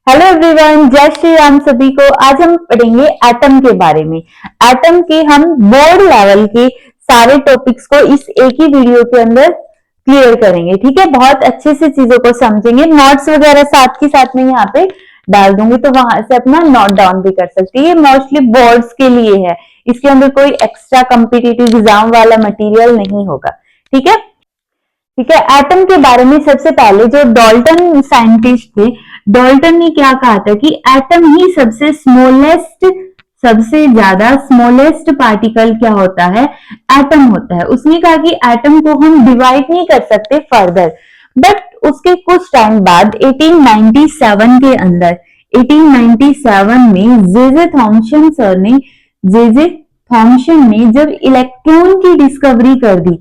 Hello everyone, जय श्री राम सभी को। आज हम पढ़ेंगे एटम के बारे में। एटम के हम बोर्ड लेवल के सारे टॉपिक्स को इस एक ही वीडियो के अंदर क्लियर करेंगे। ठीक है, बहुत अच्छे से चीजों को समझेंगे। नोट्स वगैरह साथ के साथ में यहाँ पे डाल दूंगी, तो वहां से अपना नोट डाउन भी कर सकते हैं। ये मोस्टली बोर्ड्स के लिए है, इसके अंदर कोई एक्स्ट्रा कॉम्पिटिटिव एग्जाम वाला मटेरियल नहीं होगा। ठीक है, ठीक है। एटम के बारे में सबसे पहले जो डॉल्टन साइंटिस्ट थे, डॉल्टन ने क्या कहा था कि एटम ही सबसे सबसे ज्यादा स्मॉलेस्ट पार्टिकल क्या होता है, एटम होता है। उसने कहा कि एटम को हम डिवाइड नहीं कर सकते फर्दर। बट उसके कुछ टाइम बाद 1897 के अंदर 1897 में जे जे थॉम्सन ने जब इलेक्ट्रॉन की डिस्कवरी कर दी,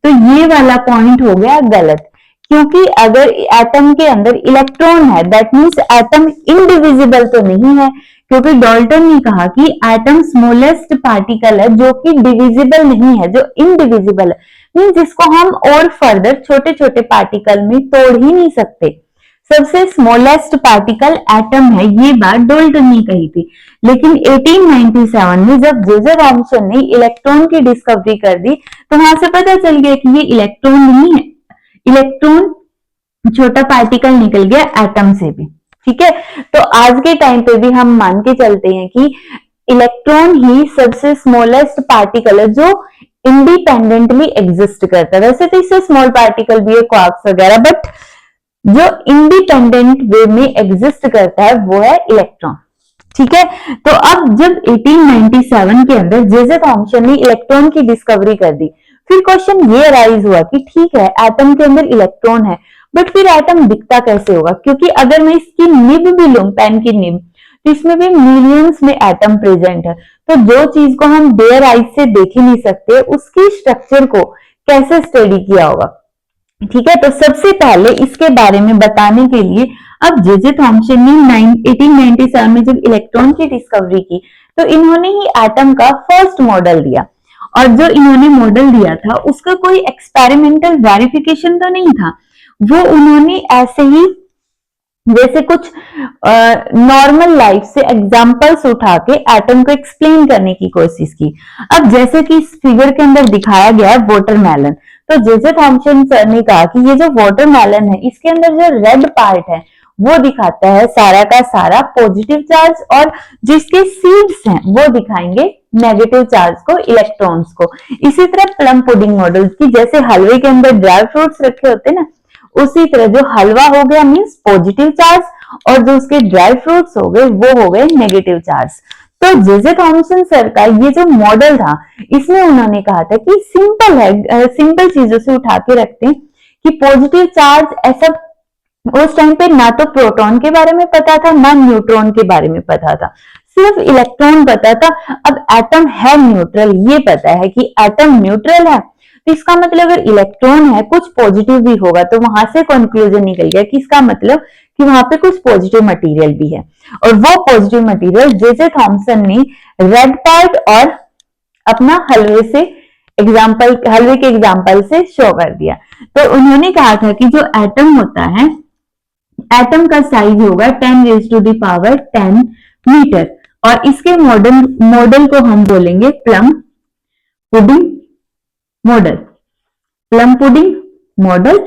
तो ये वाला पॉइंट हो गया गलत। क्योंकि अगर एटम के अंदर इलेक्ट्रॉन है, दैट मीन्स एटम इनडिविजिबल तो नहीं है। क्योंकि डॉल्टन ने कहा कि एटम स्मॉलेस्ट पार्टिकल है जो कि डिविजिबल नहीं है, जो इनडिविजिबल है, मीन्स जिसको हम और फर्दर छोटे छोटे पार्टिकल में तोड़ ही नहीं सकते। सबसे स्मॉलेस्ट पार्टिकल एटम है, ये बात डॉल्टन ने कही थी। लेकिन 1897 में जब जे थॉम्सन ने इलेक्ट्रॉन की डिस्कवरी कर दी, तो वहां से पता चल गया कि ये इलेक्ट्रॉन नहीं है, इलेक्ट्रॉन छोटा पार्टिकल निकल गया एटम से भी। ठीक है, तो आज के टाइम पे भी हम मान के चलते हैं कि इलेक्ट्रॉन ही सबसे स्मॉलेस्ट पार्टिकल है जो इंडिपेंडेंटली एग्जिस्ट करता है। वैसे तो इससे स्मॉल पार्टिकल भी है, क्वार्क्स वगैरह, बट जो इंडिपेंडेंट वे में एग्जिस्ट करता है वो है इलेक्ट्रॉन। ठीक है, तो अब जब 1897 के अंदर जे थॉम्सन ने इलेक्ट्रॉन की डिस्कवरी कर दी, फिर क्वेश्चन ये राइज हुआ कि ठीक है, एटम के अंदर इलेक्ट्रॉन है, बट फिर एटम दिखता कैसे होगा? क्योंकि अगर मैं इसकी निब भी लूं, पेन की निब, तो इसमें भी मिलियंस में एटम प्रेजेंट है। तो जो चीज को हम बेयर आइज से देख ही नहीं सकते, उसकी स्ट्रक्चर को कैसे स्टडी किया होगा? ठीक है, तो सबसे पहले इसके बारे में बताने के लिए अब जे थॉम्सन ने 1897 में जब इलेक्ट्रॉन की डिस्कवरी की, तो इन्होंने ही एटम का फर्स्ट मॉडल दिया। और जो इन्होंने मॉडल दिया था उसका कोई एक्सपेरिमेंटल वेरिफिकेशन तो नहीं था, वो उन्होंने ऐसे ही जैसे कुछ नॉर्मल लाइफ से एग्जांपल्स उठा के एटम को एक्सप्लेन करने की कोशिश की। अब जैसे कि इस फिगर के अंदर दिखाया गया है वाटरमेलन, तो जे थॉम्सन सर ने कहा कि ये जो वाटरमेलन है, इसके अंदर जो रेड पार्ट है वो दिखाता है सारा का सारा पॉजिटिव चार्ज, और जिसके सीड्स हैं वो दिखाएंगे नेगेटिव चार्ज को, इलेक्ट्रॉन्स को। इसी तरह प्लम पुडिंग मॉडल की, जैसे हलवे के अंदर ड्राई फ्रूट्स रखे होते हैं ना, उसी तरह जो हलवा हो गया मींस पॉजिटिव चार्ज, और जो उसके ड्राई फ्रूट्स हो गए वो हो गए नेगेटिव चार्ज। तो जे थॉम्सन सर का ये जो मॉडल था, इसमें उन्होंने कहा था कि सिंपल है, सिंपल चीजों से उठा के रखते हैं कि पॉजिटिव चार्ज ऐसा, उस टाइम पे ना तो प्रोटॉन के बारे में पता था ना न्यूट्रॉन के बारे में पता था, सिर्फ इलेक्ट्रॉन पता था। अब एटम है न्यूट्रल, ये पता है कि एटम न्यूट्रल है, तो इसका मतलब अगर इलेक्ट्रॉन है कुछ पॉजिटिव भी होगा, तो वहां से कंक्लूजन निकल गया कि इसका मतलब कि वहां पे कुछ पॉजिटिव मटेरियल भी है। और वो पॉजिटिव मटेरियल जे थॉम्सन ने रेड पार्ट और अपना हलवे के एग्जाम्पल से शो कर दिया। तो उन्होंने कहा था कि जो एटम होता है, एटम का साइज होगा 10⁻10 मीटर, और इसके मॉडल को हम बोलेंगे plum pudding model, plum pudding model,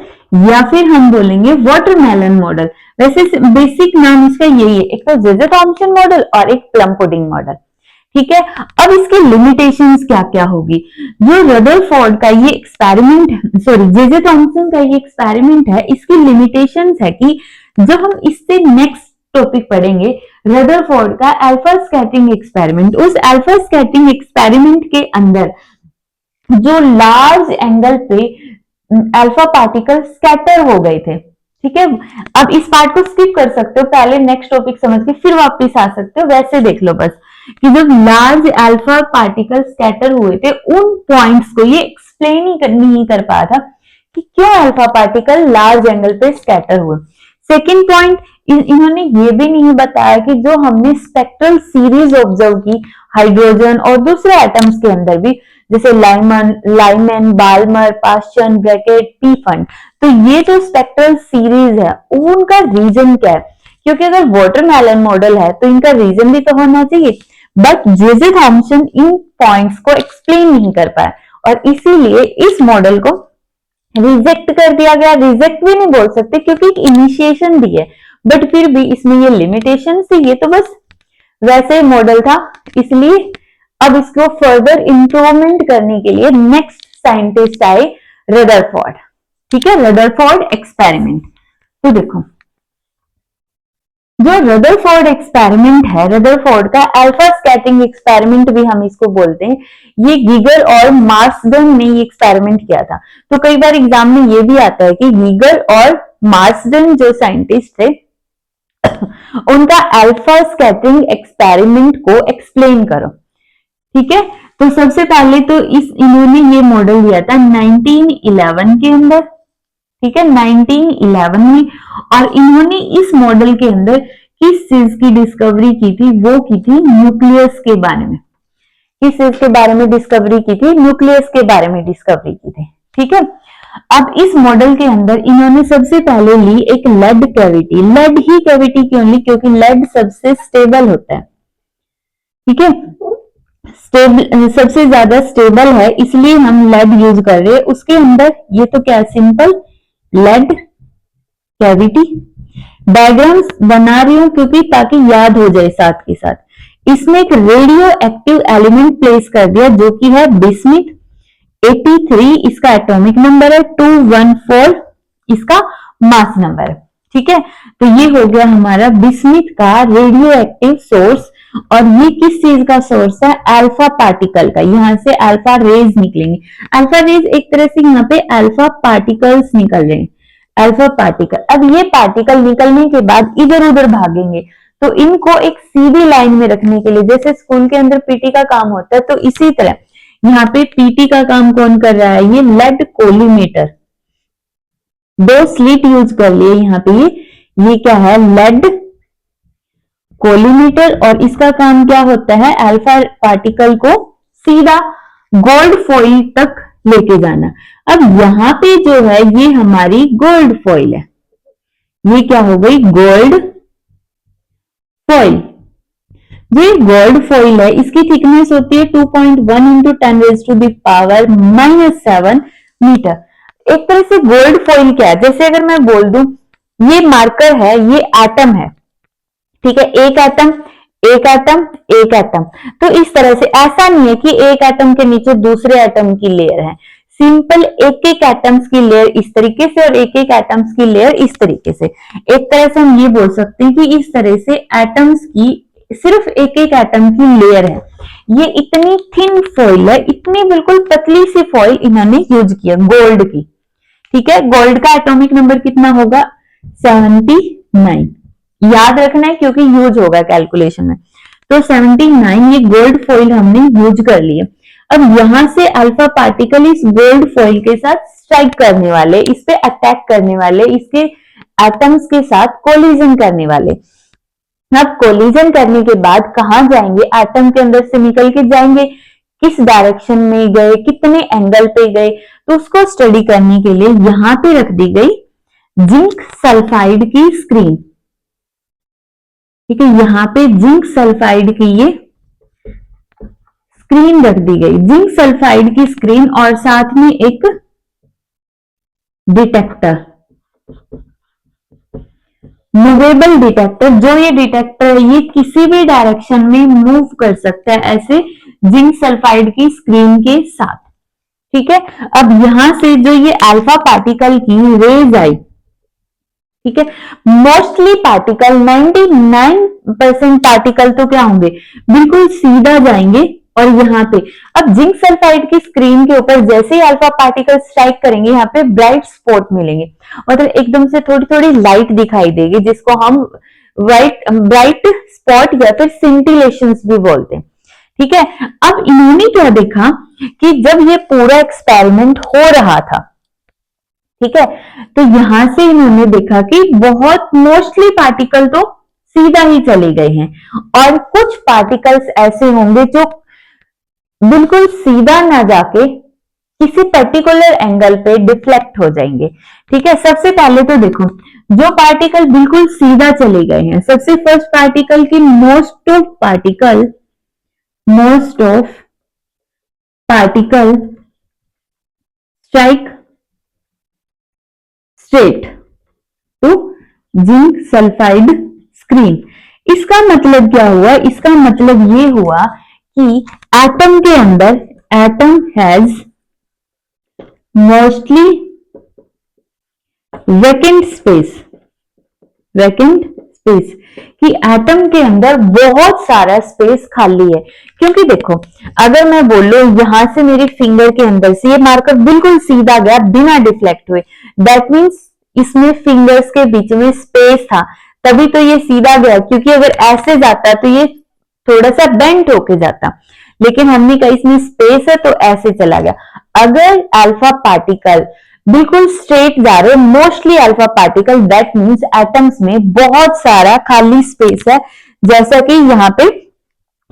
या फिर हम बोलेंगे वाटरमेलन मॉडल। वैसे बेसिक नाम इसका यही है, एक तो जे थॉम्सन मॉडल और एक प्लम पुडिंग मॉडल। ठीक है, अब इसके लिमिटेशंस क्या क्या होगी? जो रदरफोर्ड का ये एक्सपेरिमेंट, सॉरी जे थॉम्सन का ये एक्सपेरिमेंट है, इसकी लिमिटेशंस है कि जब हम इससे नेक्स्ट टॉपिक पढ़ेंगे, रदरफोर्ड का अल्फा स्कैटरिंग एक्सपेरिमेंट, उस अल्फा स्कैटरिंग एक्सपेरिमेंट के अंदर जो लार्ज एंगल पे अल्फा पार्टिकल स्कैटर हो गए थे। ठीक है, अब इस पार्ट को स्किप कर सकते हो, पहले नेक्स्ट टॉपिक समझ के फिर वापस आ सकते हो। वैसे देख लो बस कि जब लार्ज अल्फा पार्टिकल स्कैटर हुए थे, उन पॉइंट्स को ये एक्सप्लेन ही नहीं कर पाया था कि क्यों अल्फा पार्टिकल लार्ज एंगल पे स्कैटर हुए। सेकेंड पॉइंट, इन्होंने ये भी नहीं बताया कि जो हमने स्पेक्ट्रल सीरीज ऑब्जर्व की हाइड्रोजन और दूसरे एटम्स के अंदर भी, जैसे Lyman, Balmer, Paschen, Brackett, Pfund, तो ये जो स्पेक्ट्रल सीरीज है उनका रीजन क्या है? क्योंकि अगर वाटरमेलन मॉडल है तो इनका रीजन भी तो होना चाहिए, but J Thomson in points को एक्सप्लेन नहीं कर पाया और इसीलिए इस मॉडल को रिजेक्ट कर दिया गया। रिजेक्ट भी नहीं बोल सकते क्योंकि एक इनिशिएशन दी है, बट फिर भी इसमें ये लिमिटेशन थी, ये तो बस वैसे मॉडल था, इसलिए अब इसको फर्दर इंप्रूवमेंट करने के लिए नेक्स्ट साइंटिस्ट आए रदरफोर्ड। ठीक है, रदरफोर्ड एक्सपेरिमेंट। तो देखो जो रदरफोर्ड एक्सपेरिमेंट है, रदरफोर्ड का अल्फा स्कैटरिंग एक्सपेरिमेंट भी हम इसको बोलते हैं, ये गीगर और मार्सडन ने ये एक्सपेरिमेंट किया था। तो कई बार एग्जाम में ये भी आता है कि गीगर और मार्सडन जो साइंटिस्ट थे उनका अल्फा स्कैटरिंग एक्सपेरिमेंट को एक्सप्लेन करो। ठीक है, तो सबसे पहले तो इन्होंने ये मॉडल दिया था 1911 के अंदर। ठीक है, 1911 में, और इन्होंने इस मॉडल के अंदर किस चीज की डिस्कवरी की थी, वो की थी न्यूक्लियस के बारे में। किस चीज के बारे में डिस्कवरी की थी? न्यूक्लियस के बारे में डिस्कवरी की थी। ठीक है, अब इस मॉडल के अंदर इन्होंने सबसे पहले ली एक लेड कैविटी। लेड ही कैविटी क्यों ली? क्योंकि लेड सबसे स्टेबल होता है। ठीक है, सबसे ज्यादा स्टेबल है, इसलिए हम लेड यूज कर रहे हैं। उसके अंदर ये तो क्या, सिंपल लेड कैविटी। डायग्राम्स बना रही हूं क्योंकि ताकि याद हो जाए साथ के साथ। इसमें एक रेडियो एक्टिव एलिमेंट प्लेस कर दिया जो कि है बिस्मिथ। 83 इसका एटॉमिक नंबर है, 214 इसका मास नंबर है। ठीक है, तो ये हो गया हमारा बिस्मिथ का रेडियो एक्टिव सोर्स। और ये किस चीज का सोर्स है? अल्फा पार्टिकल का। यहां से अल्फा रेज निकलेंगे। अल्फा रेज एक तरह से यहाँ पे अल्फा पार्टिकल्स निकल रहे हैं, अल्फा पार्टिकल। अब ये पार्टिकल निकलने के बाद इधर उधर भागेंगे, तो इनको एक सीधी लाइन में रखने के लिए, जैसे स्कूल के अंदर पीटी का काम होता है, तो इसी तरह यहाँ पे पीटी का काम कौन कर रहा है? ये लेड कोलीमेटर। 2 स्लिट यूज कर लिए यहाँ पे। ये क्या है? Lead collimator. और इसका काम क्या होता है? अल्फा पार्टिकल को सीधा गोल्ड फॉइल तक लेके जाना। अब यहाँ पे जो है ये हमारी गोल्ड फॉइल है। ये क्या हो गई? Gold foil. ये गोल्ड फॉइल है, इसकी थिकनेस होती है 2.1 इंटू 10⁻⁻⁷ मीटर। एक तरह से गोल्ड फॉइल क्या है? जैसे अगर मैं बोल दूं ये मार्कर है, ये एटम है। ठीक है, एक एटम एक एटम एक एटम। तो इस तरह से ऐसा नहीं है कि एक एटम के नीचे दूसरे एटम की लेयर है। सिंपल एक एक एटम्स की लेयर इस तरीके से और एक एक एटम्स की लेयर इस तरीके से। एक तरह से हम ये बोल सकते हैं कि इस तरह से एटम्स की सिर्फ एक एक एटम की लेयर है। ये इतनी थिन फॉइल है, इतनी बिल्कुल पतली सी फॉइल इन्होंने यूज किया गोल्ड की। ठीक है, गोल्ड का एटॉमिक नंबर कितना होगा? 79। याद रखना है क्योंकि यूज होगा कैलकुलेशन में। तो 79 ये गोल्ड फॉइल हमने यूज कर लिया। अब यहां से अल्फा पार्टिकल इस गोल्ड फॉइल के साथ स्ट्राइक करने वाले, इस पे अटैक करने वाले, इसके एटम्स के साथ कोलिजन करने वाले। अब कोलिजन करने के बाद कहां जाएंगे? एटम के अंदर से निकल के जाएंगे, किस डायरेक्शन में गए, कितने एंगल पे गए, तो उसको स्टडी करने के लिए यहां पे रख दी गई जिंक सल्फाइड की स्क्रीन। ठीक है, यहां पे जिंक सल्फाइड की ये स्क्रीन रख दी गई, जिंक सल्फाइड की स्क्रीन, और साथ में एक डिटेक्टर, मूवेबल डिटेक्टर। जो ये डिटेक्टर है ये किसी भी डायरेक्शन में मूव कर सकता है ऐसे जिंक सल्फाइड की स्क्रीन के साथ। ठीक है, अब यहां से जो ये अल्फा पार्टिकल की रेज आई, ठीक है, मोस्टली पार्टिकल 99% पार्टिकल तो क्या होंगे? बिल्कुल सीधा जाएंगे। और यहाँ पे अब जिंक सल्फाइड की स्क्रीन के ऊपर जैसे ही अल्फा पार्टिकल स्ट्राइक करेंगे, यहाँ पे ब्राइट स्पॉट मिलेंगे, मतलब एकदम से थोड़ी थोड़ी लाइट दिखाई देगी, जिसको हम ब्राइट स्पॉट या फिर सिंटिलेशंस भी बोलते हैं। ठीक है, अब इन्होंने क्या देखा कि जब ये पूरा एक्सपेरिमेंट हो रहा था, ठीक है, तो यहां से इन्होंने देखा कि बहुत मोस्टली पार्टिकल तो सीधा ही चले गए हैं और कुछ पार्टिकल्स ऐसे होंगे जो बिल्कुल सीधा ना जाके किसी पर्टिकुलर एंगल पे डिफ्लेक्ट हो जाएंगे। ठीक है, सबसे पहले तो देखो जो पार्टिकल बिल्कुल सीधा चले गए हैं, सबसे फर्स्ट पार्टिकल की most of particle strike straight to zinc sulphide screen. इसका मतलब क्या हुआ? इसका मतलब ये हुआ कि एटम के अंदर, atom has mostly vacant space कि एटम के अंदर बहुत सारा स्पेस खाली है। क्योंकि देखो, अगर मैं बोलूं यहां से मेरी फिंगर के अंदर से ये मार्कर बिल्कुल सीधा गया बिना डिफ्लेक्ट हुए, दैट मीन्स इसमें फिंगर्स के बीच में स्पेस था, तभी तो ये सीधा गया। क्योंकि अगर ऐसे जाता तो ये थोड़ा सा बेंट होके जाता, लेकिन हमने कहा इसमें स्पेस है तो ऐसे चला गया। अगर अल्फा पार्टिकल बिल्कुल स्ट्रेट जा रहे, mostly alpha particle, that means atoms में बहुत सारा खाली स्पेस है। जैसा कि यहाँ पे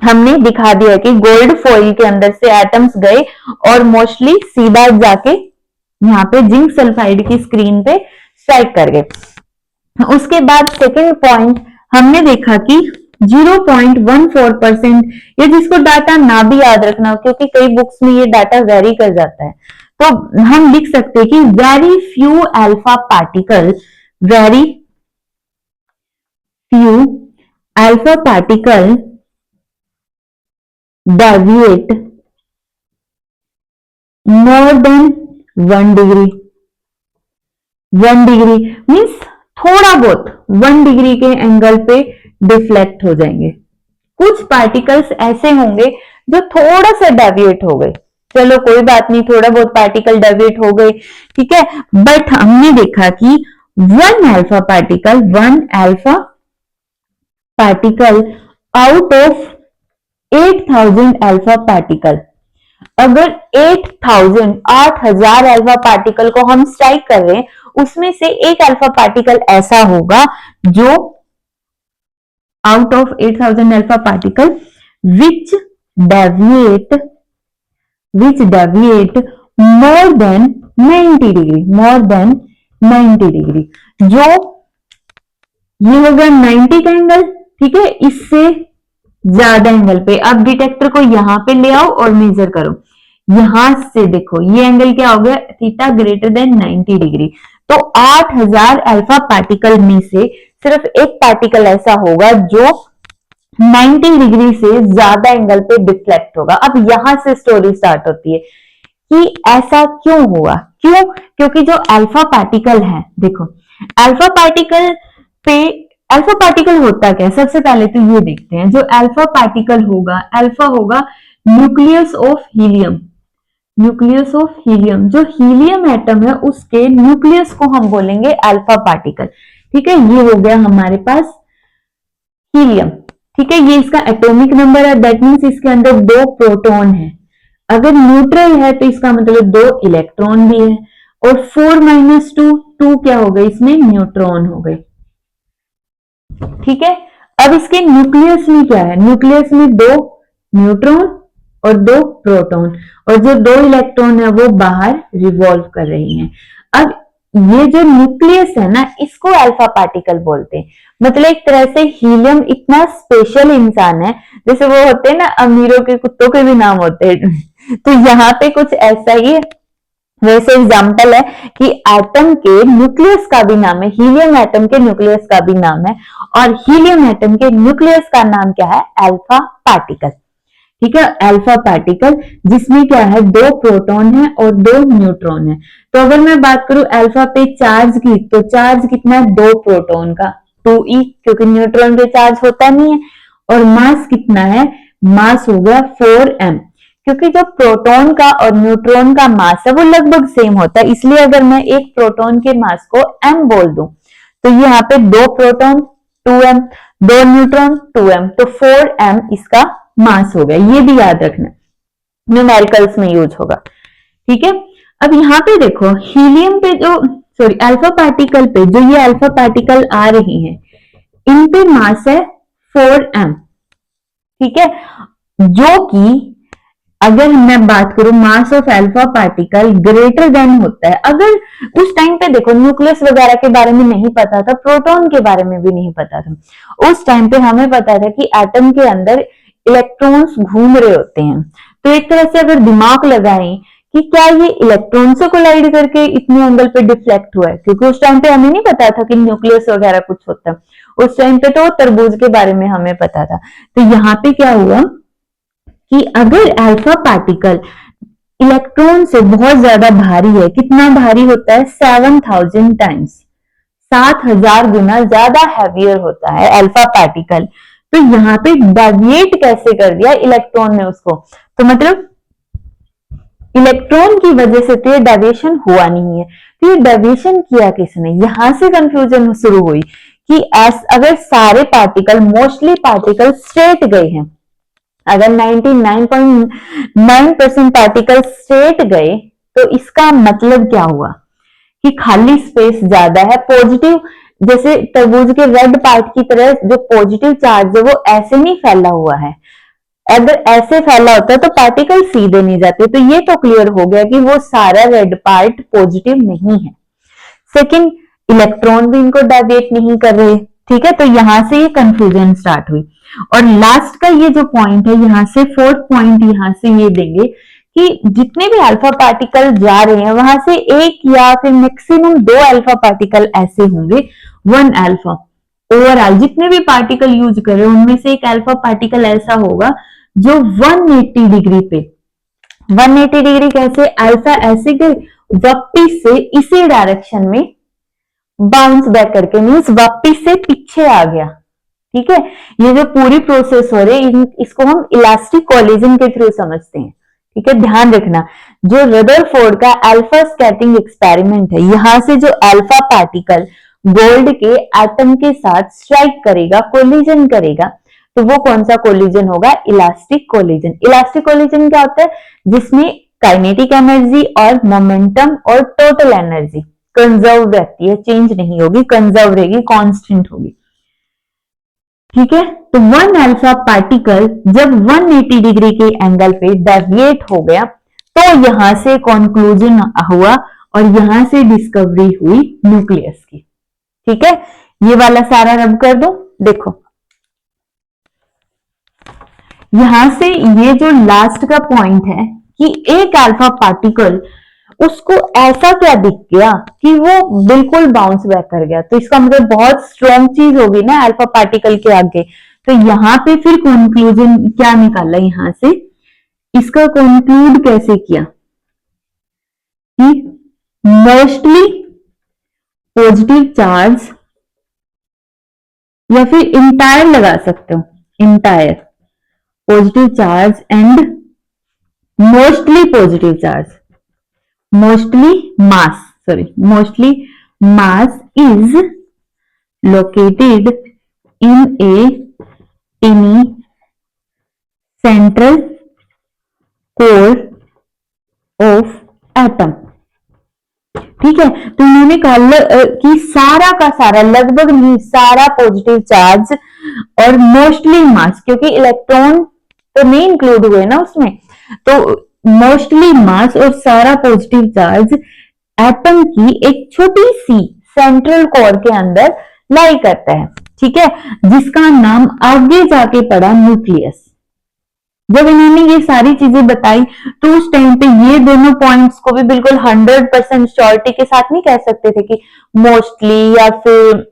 हमने दिखा दिया कि गोल्ड फॉइल के अंदर से एटम्स गए और मोस्टली सीधा जाके यहाँ पे जिंक सल्फाइड की स्क्रीन पे स्ट्राइक कर गए। उसके बाद सेकेंड पॉइंट हमने देखा कि 0.14%, ये जिसको डाटा ना भी याद रखना, क्योंकि कई बुक्स में ये डाटा वेरी कर जाता है, तो हम लिख सकते हैं कि very few alpha particle, very few alpha particle deviate more than 1 degree. 1 degree means थोड़ा बहुत 1 डिग्री के एंगल पे डिफ्लेक्ट हो जाएंगे। कुछ पार्टिकल्स ऐसे होंगे जो थोड़ा सा डेविएट हो गए, चलो कोई बात नहीं, थोड़ा बहुत पार्टिकल डेविएट हो गए, ठीक है। बट हमने देखा कि one alpha particle out of 8000 alpha particle, अगर 8000 अल्फा पार्टिकल को हम स्ट्राइक कर रहे हैं, उसमें से एक अल्फा पार्टिकल ऐसा होगा जो out of 8000 alpha particle which deviate more than 90 degree, जो ये हो गया 90 का एंगल, ठीक है, इससे ज्यादा एंगल पे। अब डिटेक्टर को यहां पे ले आओ और मेजर करो, यहां से देखो ये एंगल क्या हो गया, थीटा ग्रेटर देन 90 डिग्री। तो 8000 अल्फा पार्टिकल में से सिर्फ एक पार्टिकल ऐसा होगा जो 90 डिग्री से ज्यादा एंगल पे डिफ्लेक्ट होगा। अब यहां से स्टोरी स्टार्ट होती है कि ऐसा क्यों हुआ, क्यों? क्योंकि जो अल्फा पार्टिकल है, देखो अल्फा पार्टिकल होता क्या है, सबसे पहले तो ये देखते हैं। जो अल्फा पार्टिकल होगा, अल्फा होगा न्यूक्लियस ऑफ हीलियम। जो हीलियम एटम है उसके न्यूक्लियस को हम बोलेंगे अल्फा पार्टिकल, ठीक है। ये हो गया हमारे पास हीलियम, ठीक है, ये इसका एटॉमिक नंबर है, दैट मीन्स इसके अंदर 2 प्रोटॉन है। अगर न्यूट्रल है तो इसका मतलब 2 इलेक्ट्रॉन भी है, और 4 - 2 क्या हो गए, इसमें न्यूट्रॉन हो गए, ठीक है। अब इसके न्यूक्लियस में क्या है, न्यूक्लियस में 2 न्यूट्रॉन और 2 प्रोटॉन, और जो 2 इलेक्ट्रॉन है वो बाहर रिवॉल्व कर रही हैं। अब ये जो न्यूक्लियस है ना, इसको अल्फा पार्टिकल बोलते हैं। मतलब एक तरह से हीलियम इतना स्पेशल इंसान है, जैसे वो होते हैं ना अमीरों के कुत्तों के भी नाम होते हैं, तो यहाँ पे कुछ ऐसा ही है। वैसे एग्जाम्पल है कि एटम के न्यूक्लियस का भी नाम है, हीलियम एटम के न्यूक्लियस का भी नाम है, और हीलियम एटम के न्यूक्लियस का नाम क्या है, अल्फा पार्टिकल, ठीक है। अल्फा पार्टिकल जिसमें क्या है, 2 प्रोटॉन है और 2 न्यूट्रॉन है। तो अगर मैं बात करूं अल्फा पे चार्ज की, तो चार्ज कितना है, 2 प्रोटॉन का 2e, क्योंकि न्यूट्रॉन पे चार्ज होता नहीं है। और मास कितना है, मास हो गया 4m, क्योंकि जो प्रोटॉन का और न्यूट्रॉन का मास है वो लगभग सेम होता है, इसलिए अगर मैं एक प्रोटॉन के मास को m बोल दूं, तो यहाँ पे 2 प्रोटॉन 2m, 2 न्यूट्रॉन 2m, तो 4m इसका मास हो गया। ये भी याद रखना, न्यूमेरिकल्स में यूज होगा, ठीक है। अब यहाँ पे देखो हीलियम पे जो, सॉरी अल्फा पार्टिकल पे जो ये अल्फा पार्टिकल आ रही है, इन पे मास है 4m, ठीक है, जो कि अगर मैं बात करूं mass of alpha particle greater than होता है, अगर उस टाइम पे देखो न्यूक्लियस वगैरह के बारे में नहीं पता था, प्रोटॉन के बारे में भी नहीं पता था, उस टाइम पे हमें पता था कि एटम के अंदर इलेक्ट्रॉन्स घूम रहे होते हैं। तो एक तरह से अगर दिमाग लगाएं कि क्या ये इलेक्ट्रॉन से कोलाइड करके इतने एंगल पे डिफ्लेक्ट हुआ है, क्योंकि उस टाइम पे हमें नहीं पता था कि न्यूक्लियस वगैरह कुछ होता है, उस टाइम पे तो तरबूज के बारे में हमें पता था। तो यहाँ पे क्या हुआ कि अगर अल्फा पार्टिकल इलेक्ट्रॉन से बहुत ज्यादा भारी है, कितना भारी होता है 7000 टाइम्स, 7000 गुना ज्यादा हैवियर होता है अल्फा पार्टिकल। तो यहाँ पे डेविएट कैसे कर दिया इलेक्ट्रॉन ने उसको, तो मतलब इलेक्ट्रॉन की वजह से तो ये डेविएशन हुआ नहीं है, तो ये डेविएशन किया किसने, यहां से कंफ्यूजन शुरू हुई कि अगर सारे पार्टिकल मोस्टली पार्टिकल स्ट्रेट गए हैं, अगर 99.9% पार्टिकल स्ट्रेट गए तो इसका मतलब क्या हुआ कि खाली स्पेस ज्यादा है, पॉजिटिव, जैसे तरबूज के रेड पार्ट की तरह जो पॉजिटिव चार्ज है वो ऐसे नहीं फैला हुआ है, अगर ऐसे फैला होता तो पार्टिकल सीधे नहीं जाते। तो ये तो क्लियर हो गया कि वो सारा रेड पार्ट पॉजिटिव नहीं है। सेकंड, इलेक्ट्रॉन भी इनको डेविएट नहीं कर रहे, ठीक है, तो यहां से ये कंफ्यूजन स्टार्ट हुई। और लास्ट का ये जो पॉइंट है, यहां से फोर्थ पॉइंट यहां से ये देंगे कि जितने भी अल्फा पार्टिकल जा रहे हैं वहां से एक या फिर मैक्सिमम 2 अल्फा पार्टिकल ऐसे होंगे, 1 अल्फा, ओवरऑल जितने भी पार्टिकल यूज कर रहे हैं उनमें से एक अल्फा पार्टिकल ऐसा होगा जो 180 डिग्री पे, 180 डिग्री कैसे, अल्फा ऐसे गए वापिस से इसी डायरेक्शन में बाउंस बैक करके, मीन्स वापिस से पीछे आ गया, ठीक है। ये जो पूरी प्रोसेस हो रही है इसको हम इलास्टिक कोलिजन के थ्रू समझते हैं, ठीक है, ध्यान रखना। जो रदरफोर्ड का अल्फा स्कैटरिंग एक्सपेरिमेंट है, यहां से जो अल्फा पार्टिकल गोल्ड के एटम के साथ स्ट्राइक करेगा, कोलिजन करेगा, तो वो कौन सा कोलिजन होगा, इलास्टिक कोलिजन। इलास्टिक कोलिजन क्या होता है, जिसमें काइनेटिक एनर्जी और मोमेंटम और टोटल एनर्जी कंजर्व रहती है, चेंज नहीं होगी, कंजर्व रहेगी, कांस्टेंट होगी, ठीक है। तो 1 अल्फा पार्टिकल जब 180 डिग्री के एंगल पे डेविएट हो गया तो यहां से कंक्लूजन हुआ और यहां से डिस्कवरी हुई न्यूक्लियस की, ठीक है। ये वाला सारा रब कर दो, देखो यहां से ये जो लास्ट का पॉइंट है कि एक अल्फा पार्टिकल उसको ऐसा क्या दिख गया कि वो बिल्कुल बाउंस बैक कर गया, तो इसका मतलब बहुत स्ट्रॉन्ग चीज होगी ना अल्फा पार्टिकल के आगे। तो यहां पे फिर कंक्लूजन क्या निकाला, यहां से इसका कंक्लूड कैसे किया कि मोस्टली पॉजिटिव चार्ज, या फिर इंटायर लगा सकते हो, entire positive charge and mostly positive charge, mostly mass is located in a tiny central core of atom, ठीक है। तो उन्होंने कहा कि सारा का सारा, लगभग नहीं, सारा पॉजिटिव चार्ज और मोस्टली मास, क्योंकि इलेक्ट्रॉन तो नहीं इंक्लूड हुए ना उसमें, तो मोस्टली मास और सारा पॉजिटिव चार्ज एटम की एक छोटी सी सेंट्रल कोर के अंदर लाई करता है, ठीक है, जिसका नाम आगे जाके पड़ा न्यूक्लियस। जब इन्होंने ये सारी चीजें बताई तो उस टाइम पे ये दोनों पॉइंट्स को भी बिल्कुल 100% श्योरिटी के साथ नहीं कह सकते थे कि मोस्टली या फिर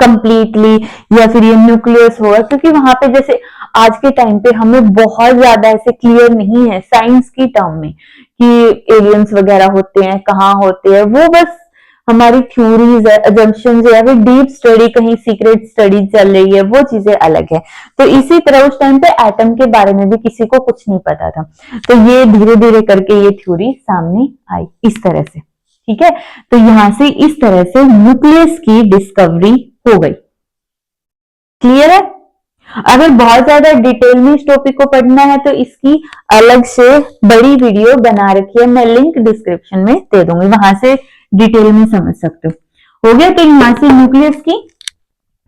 कंप्लीटली या फिर ये न्यूक्लियस होगा, क्योंकि वहां पे जैसे आज के टाइम पे हमें बहुत ज्यादा ऐसे क्लियर नहीं है साइंस की टर्म में कि एलियंस वगैरह होते हैं, कहाँ होते हैं, वो बस हमारी थ्योरीज है, अजम्पशंस है, या फिर डीप स्टडी, कहीं सीक्रेट स्टडी चल रही है, वो चीजें अलग है। तो इसी तरह उस टाइम पे एटम के बारे में भी किसी को कुछ नहीं पता था, तो ये धीरे धीरे करके ये थ्योरी सामने आई इस तरह से, ठीक है। तो यहां से इस तरह से न्यूक्लियस की डिस्कवरी हो गई, क्लियर है। अगर बहुत ज्यादा डिटेल में इस टॉपिक को पढ़ना है तो इसकी अलग से बड़ी वीडियो बना रखी है, मैं लिंक डिस्क्रिप्शन में दे दूंगी, वहां से डिटेल में समझ सकते हो गया। तो यहां से न्यूक्लियस की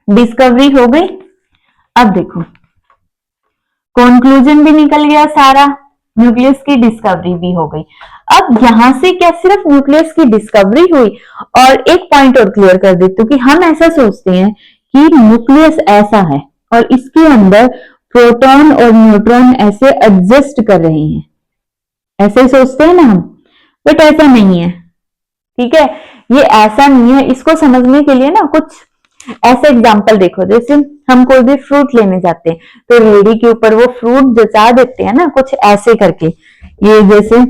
डिस्कवरी हो गई। अब देखो कंक्लूजन भी निकल गया सारा, न्यूक्लियस की डिस्कवरी भी हो गई। अब यहां से क्या सिर्फ न्यूक्लियस की डिस्कवरी हुई? और एक पॉइंट और क्लियर कर देती हूँ कि हम ऐसा सोचते हैं कि न्यूक्लियस ऐसा है और इसके अंदर प्रोटॉन और न्यूट्रॉन ऐसे एडजस्ट कर रहे हैं, ऐसे सोचते हैं ना हम, बट ऐसा नहीं है। ठीक है, ये ऐसा नहीं है। इसको समझने के लिए ना कुछ ऐसे एग्जाम्पल देखो, जैसे हम कोई भी फ्रूट लेने जाते हैं तो रेडी के ऊपर वो फ्रूट जचा देते हैं ना, कुछ ऐसे करके, ये जैसे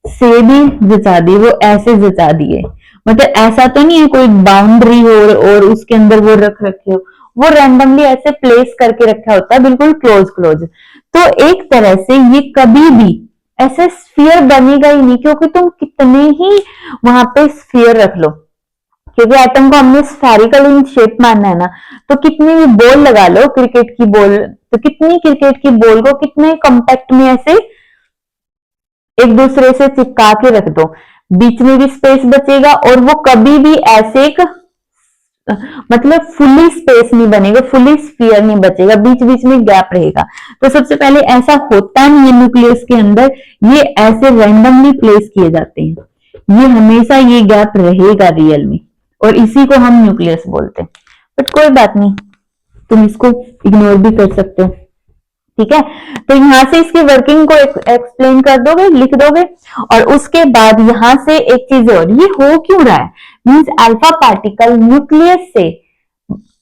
सेब ही जचा दी, वो ऐसे जचा दिए, मतलब ऐसा तो नहीं है कोई बाउंड्री हो और उसके अंदर वो रख रखे हो, वो रैंडमली ऐसे प्लेस करके रखा होता है, बिल्कुल क्लोज क्लोज। तो एक तरह से ये कभी भी ऐसे स्फीयर बनेगा ही नहीं, क्योंकि तुम कितने ही वहां पे स्फीयर रख लो, क्योंकि एटम को हमने स्फेरिकल इन शेप मानना है ना, तो कितनी भी बॉल लगा लो, क्रिकेट की बॉल, तो कितनी क्रिकेट की बॉल को कितने कॉम्पैक्ट में ऐसे एक दूसरे से चिपका के रख दो, बीच में भी स्पेस बचेगा और वो कभी भी ऐसे एक मतलब फुली स्पेस नहीं बनेगा, फुली स्फीयर नहीं बचेगा, बीच बीच में गैप रहेगा। तो सबसे पहले ऐसा होता नहीं है न्यूक्लियस के अंदर, ये ऐसे रैंडमली प्लेस किए जाते हैं, ये हमेशा ये गैप रहेगा रियल में, और इसी को हम न्यूक्लियस बोलते हैं। बट कोई बात नहीं, तुम इसको इग्नोर भी कर सकते हो। ठीक है, तो यहां से इसकी वर्किंग को एक्सप्लेन कर दोगे, लिख दोगे, और उसके बाद यहां से एक चीज और, ये हो क्यों रहा है, मींस अल्फा पार्टिकल न्यूक्लियस से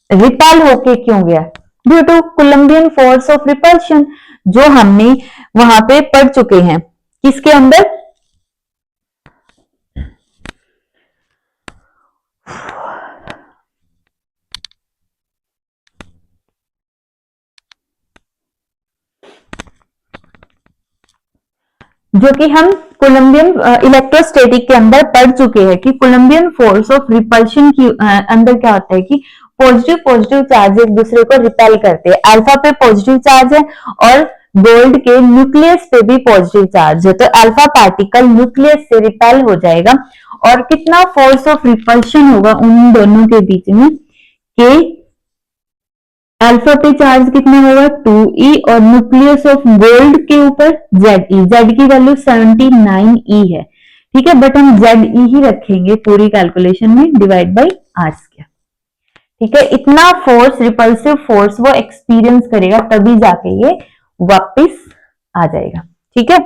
रिपेल होके क्यों गया, due to Coulombian force of repulsion, जो हमने वहां पे पढ़ चुके हैं, किसके अंदर, जो कि हम कोलंबियन इलेक्ट्रोस्टैटिक के अंदर पढ़ चुके हैं कि कोलंबियन फोर्स ऑफ रिपल्शन की अंदर क्या होता है कि पॉजिटिव पॉजिटिव चार्ज एक दूसरे को रिपेल करते हैं। अल्फा पे पॉजिटिव चार्ज है और गोल्ड के न्यूक्लियस पे भी पॉजिटिव चार्ज है, तो अल्फा पार्टिकल न्यूक्लियस से रिपेल हो जाएगा, और कितना फोर्स ऑफ रिपल्शन होगा उन दोनों के बीच में कि अल्फा पे चार्ज कितना होगा 2e, और न्यूक्लियस ऑफ गोल्ड के ऊपर Ze, Z की वैल्यू 79e है। ठीक है, बट हम Ze ही रखेंगे पूरी कैलकुलेशन में, डिवाइड बाई आर स्क्वायर। ठीक है, इतना फोर्स, रिपल्सिव फोर्स वो एक्सपीरियंस करेगा, तभी जाके ये वापस आ जाएगा। ठीक है,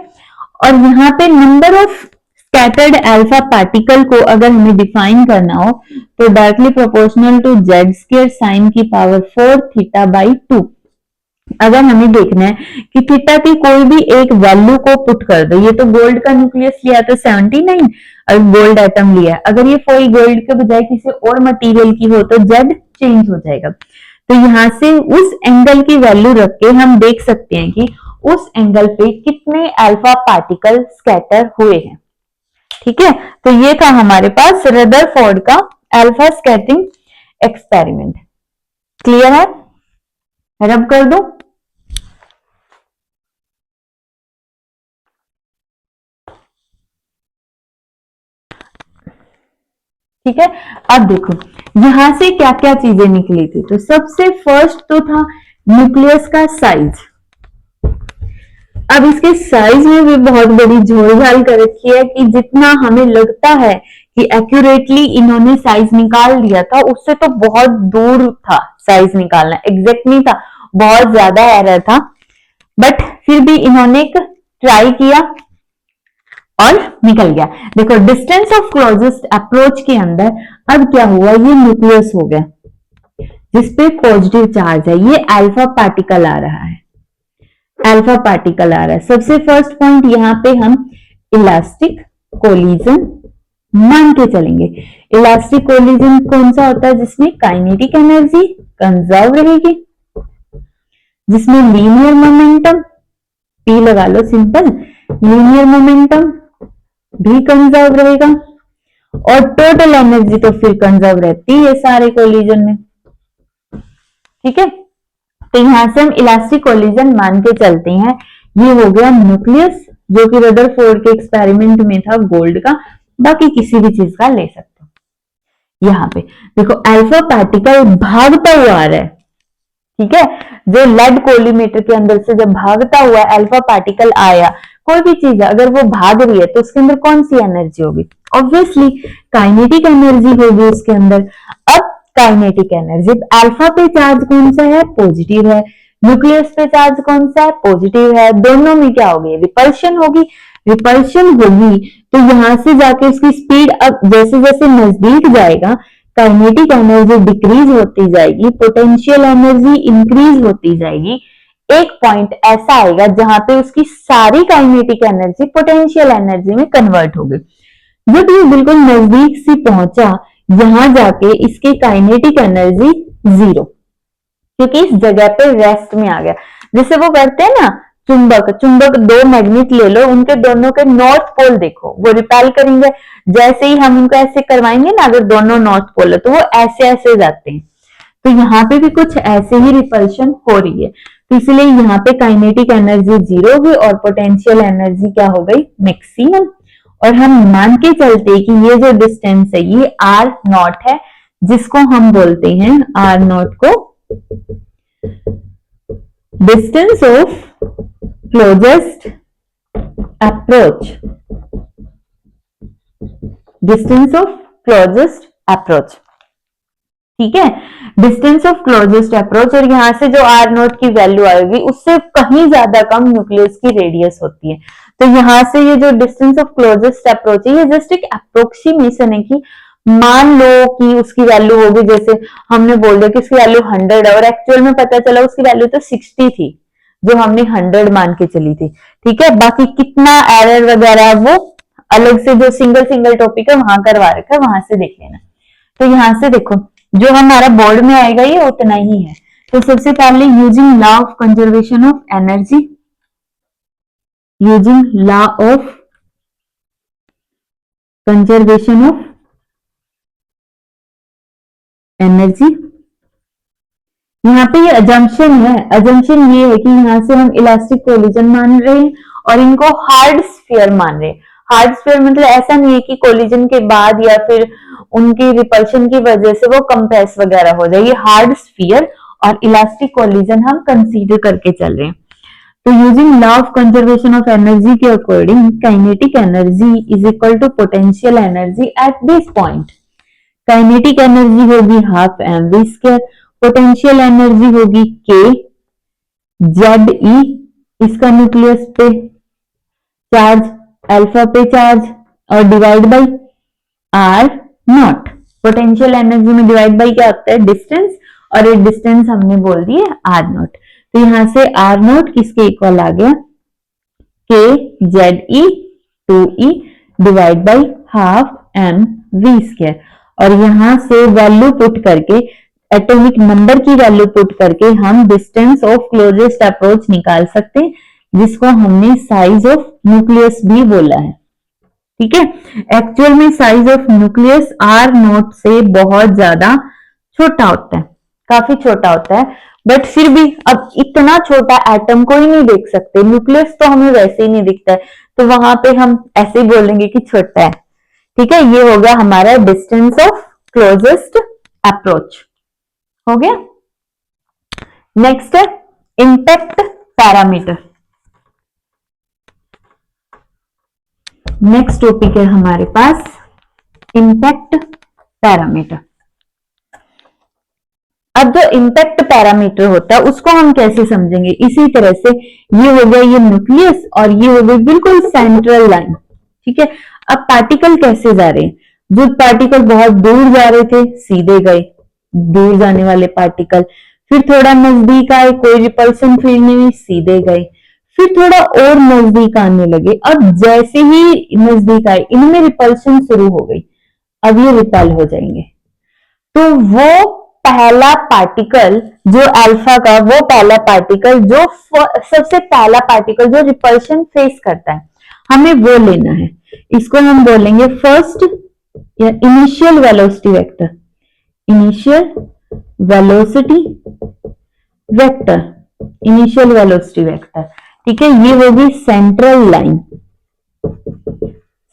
और यहाँ पे number of scattered alpha particle को अगर हमें डिफाइन करना हो तो directly proportional to Z square sine की पावर 4 थीटा बाई 2। अगर हमें देखना है कि थीटा की कोई भी एक वैल्यू को पुट कर दो, ये तो गोल्ड का न्यूक्लियस लिया तो 79, और गोल्ड एटम लिया, अगर ये कोई गोल्ड के बजाय किसी और मटेरियल की हो तो जेड चेंज हो जाएगा। तो यहां से उस एंगल की वैल्यू रख के हम देख सकते हैं कि उस एंगल पे कितने अल्फा पार्टिकल स्कैटर हुए हैं। ठीक है, तो ये था हमारे पास रदरफोर्ड का अल्फा स्कैटरिंग एक्सपेरिमेंट। क्लियर है, रब कर दो। ठीक है, अब देखो यहां से क्या क्या चीजें निकली थी, तो सबसे फर्स्ट तो था न्यूक्लियस का साइज। अब इसके साइज में भी बहुत बड़ी झोलझाल कर रखी है कि जितना हमें लगता है कि एक्यूरेटली इन्होंने साइज निकाल लिया था, उससे तो बहुत दूर था साइज निकालना, एग्जैक्ट नहीं था, बहुत ज्यादा एरर था, बट फिर भी इन्होंने एक ट्राई किया और निकल गया। देखो डिस्टेंस ऑफ क्लोजेस्ट अप्रोच के अंदर अब क्या हुआ, ये न्यूक्लियस हो गया जिसपे पॉजिटिव चार्ज है, ये अल्फा पार्टिकल आ रहा है, अल्फा पार्टिकल आ रहा है। सबसे फर्स्ट पॉइंट यहाँ पे हम इलास्टिक कोलिजन मान के चलेंगे। इलास्टिक कोलिजन कौन सा होता है, जिसमें काइनेटिक एनर्जी कंजर्व रहेगी, जिसमें लीनियर मोमेंटम पी लगा लो सिंपल, लीनियर मोमेंटम भी कंजर्व रहेगा, और टोटल एनर्जी तो फिर कंजर्व रहती है सारे कोलिजन में। ठीक है, तो यहां से हम इलास्टिक कोलिजन मान के चलते हैं। ये हो गया न्यूक्लियस, जो कि रदरफोर्ड के एक्सपेरिमेंट में था गोल्ड का, बाकी किसी भी चीज का ले सकते हो। यहाँ पे देखो अल्फा पार्टिकल भागता हुआ आ रहा है, ठीक है, जो लेड कोलिमेटर के अंदर से जब भागता हुआ अल्फा पार्टिकल आया, कोई भी चीज अगर वो भाग रही है तो उसके अंदर कौन सी एनर्जी होगी? ऑब्वियसली काइनेटिक एनर्जी होगी उसके अंदर। अब काइनेटिक एनर्जी, अल्फा पे चार्ज कौन सा है? पॉजिटिव है। न्यूक्लियस पे चार्ज कौन सा है? पॉजिटिव है। दोनों में क्या होगी? रिपल्शन होगी। रिपल्शन होगी तो यहां से जाके उसकी स्पीड अब जैसे जैसे नजदीक जाएगा काइनेटिक एनर्जी डिक्रीज होती जाएगी, पोटेंशियल एनर्जी इंक्रीज होती जाएगी। एक पॉइंट ऐसा आएगा जहां पे उसकी सारी काइनेटिक एनर्जी पोटेंशियल एनर्जी में कन्वर्ट होगी। जब ये बिल्कुल नजदीक से पहुंचा, यहां जाके इसकी काइनेटिक एनर्जी जीरो, क्योंकि इस जगह पे रेस्ट में आ गया। जैसे वो करते हैं ना चुंबक, चुंबक दो मैग्नेट ले लो, उनके दोनों के नॉर्थ पोल देखो, वो रिपेल करेंगे। जैसे ही हम उनको ऐसे करवाएंगे ना, अगर दोनों नॉर्थ पोल है तो वो ऐसे ऐसे जाते हैं। तो यहाँ पे भी कुछ ऐसे ही रिपल्शन हो रही है, तो इसलिए यहाँ पे काइनेटिक एनर्जी जीरो होगी और पोटेंशियल एनर्जी क्या हो गई? मैक्सिमम। और हम मान के चलते कि ये जो डिस्टेंस है ये आर नॉट है, जिसको हम बोलते हैं आर नॉट को distance of closest approach, distance of closest approach. ठीक है, डिस्टेंस ऑफ क्लोजेस्ट अप्रोच। और यहां से जो आर नोट की वैल्यू आएगी उससे कहीं ज्यादा कम न्यूक्लियस की रेडियस होती है। तो यहां से ये जो डिस्टेंस ऑफ क्लोजेस्ट अप्रोच है, ये जस्ट एक अप्रोक्सीमेशन है कि मान लो कि उसकी वैल्यू होगी, जैसे हमने बोल दिया कि उसकी वैल्यू 100 है और एक्चुअल में पता चला उसकी वैल्यू तो 60 थी, जो हमने 100 मान के चली थी। ठीक है, बाकी कितना एरर वगैरह वो अलग से जो सिंगल सिंगल टॉपिक है वहां करवा रखा है, वहां से देख लेना। तो यहां से देखो जो हमारा बोर्ड में आएगा ये उतना ही है। तो सबसे पहले using law of conservation of energy, using law of conservation of energy. यहाँ पे ये अजम्पशन है, अजम्पशन ये है कि यहाँ से हम इलास्टिक कोलिजन मान रहे हैं और इनको हार्ड स्फीयर मान रहे हैं। हार्ड स्फीयर मतलब ऐसा नहीं है कि कोलिजन के बाद या फिर उनकी रिपल्शन की वजह से वो कंप्रेस वगैरह हो जाए, ये हार्ड स्फीयर और इलास्टिक कोलिजन हम कंसीडर करके चल रहे हैं। तो using law of conservation of energy के according kinetic energy is equal to potential energy at this point. Kinetic energy होगी half mv square, potential energy होगी k जेड ई, इसका न्यूक्लियस पे चार्ज, अल्फा पे चार्ज और divide by R naught. Potential energy में divide by क्या होता है? डिस्टेंस, और ये डिस्टेंस हमने बोल दी है आर नॉट। तो यहां से आर नॉट किसके इक्वल आ गया? K Z E 2e divide by half M V square. और यहां से वैल्यू पुट करके, एटॉमिक नंबर की वैल्यू पुट करके हम डिस्टेंस ऑफ क्लोजेस्ट अप्रोच निकाल सकते हैं, जिसको हमने साइज ऑफ न्यूक्लियस भी बोला है। ठीक है, एक्चुअल में size of nucleus R naught से बहुत ज्यादा छोटा होता है, काफी छोटा होता है, बट फिर भी अब इतना छोटा एटम कोई नहीं देख सकते, न्यूक्लियस तो हमें वैसे ही नहीं दिखता है, तो वहां पे हम ऐसे ही बोलेंगे कि छोटा है। ठीक है, ये हो गया हमारा डिस्टेंस ऑफ क्लोजेस्ट अप्रोच, हो गया। नेक्स्ट है इंपैक्ट पैरामीटर। नेक्स्ट टॉपिक है हमारे पास इंपैक्ट पैरामीटर। अब जो इंपैक्ट पैरामीटर होता है उसको हम कैसे समझेंगे? इसी तरह से ये हो गया ये न्यूक्लियस और ये हो गई बिल्कुल सेंट्रल लाइन। ठीक है, अब पार्टिकल कैसे जा रहे हैं? जो पार्टिकल बहुत दूर जा रहे थे सीधे गए, दूर जाने वाले पार्टिकल, फिर थोड़ा नजदीक आए, कोई रिपल्सन फील्ड नहीं, सीधे गए, फिर थोड़ा और नजदीक आने लगे। अब जैसे ही नजदीक आए इनमें रिपल्सन शुरू हो गई, अब ये रिपेल हो जाएंगे। तो वो पहला पार्टिकल जो अल्फा का, वो पहला पार्टिकल जो सबसे पहला पार्टिकल जो रिपल्शन फेस करता है, हमें वो लेना है। इसको हम बोलेंगे फर्स्ट या initial velocity vector, initial velocity vector, initial velocity vector. ठीक है, ये होगी सेंट्रल लाइन,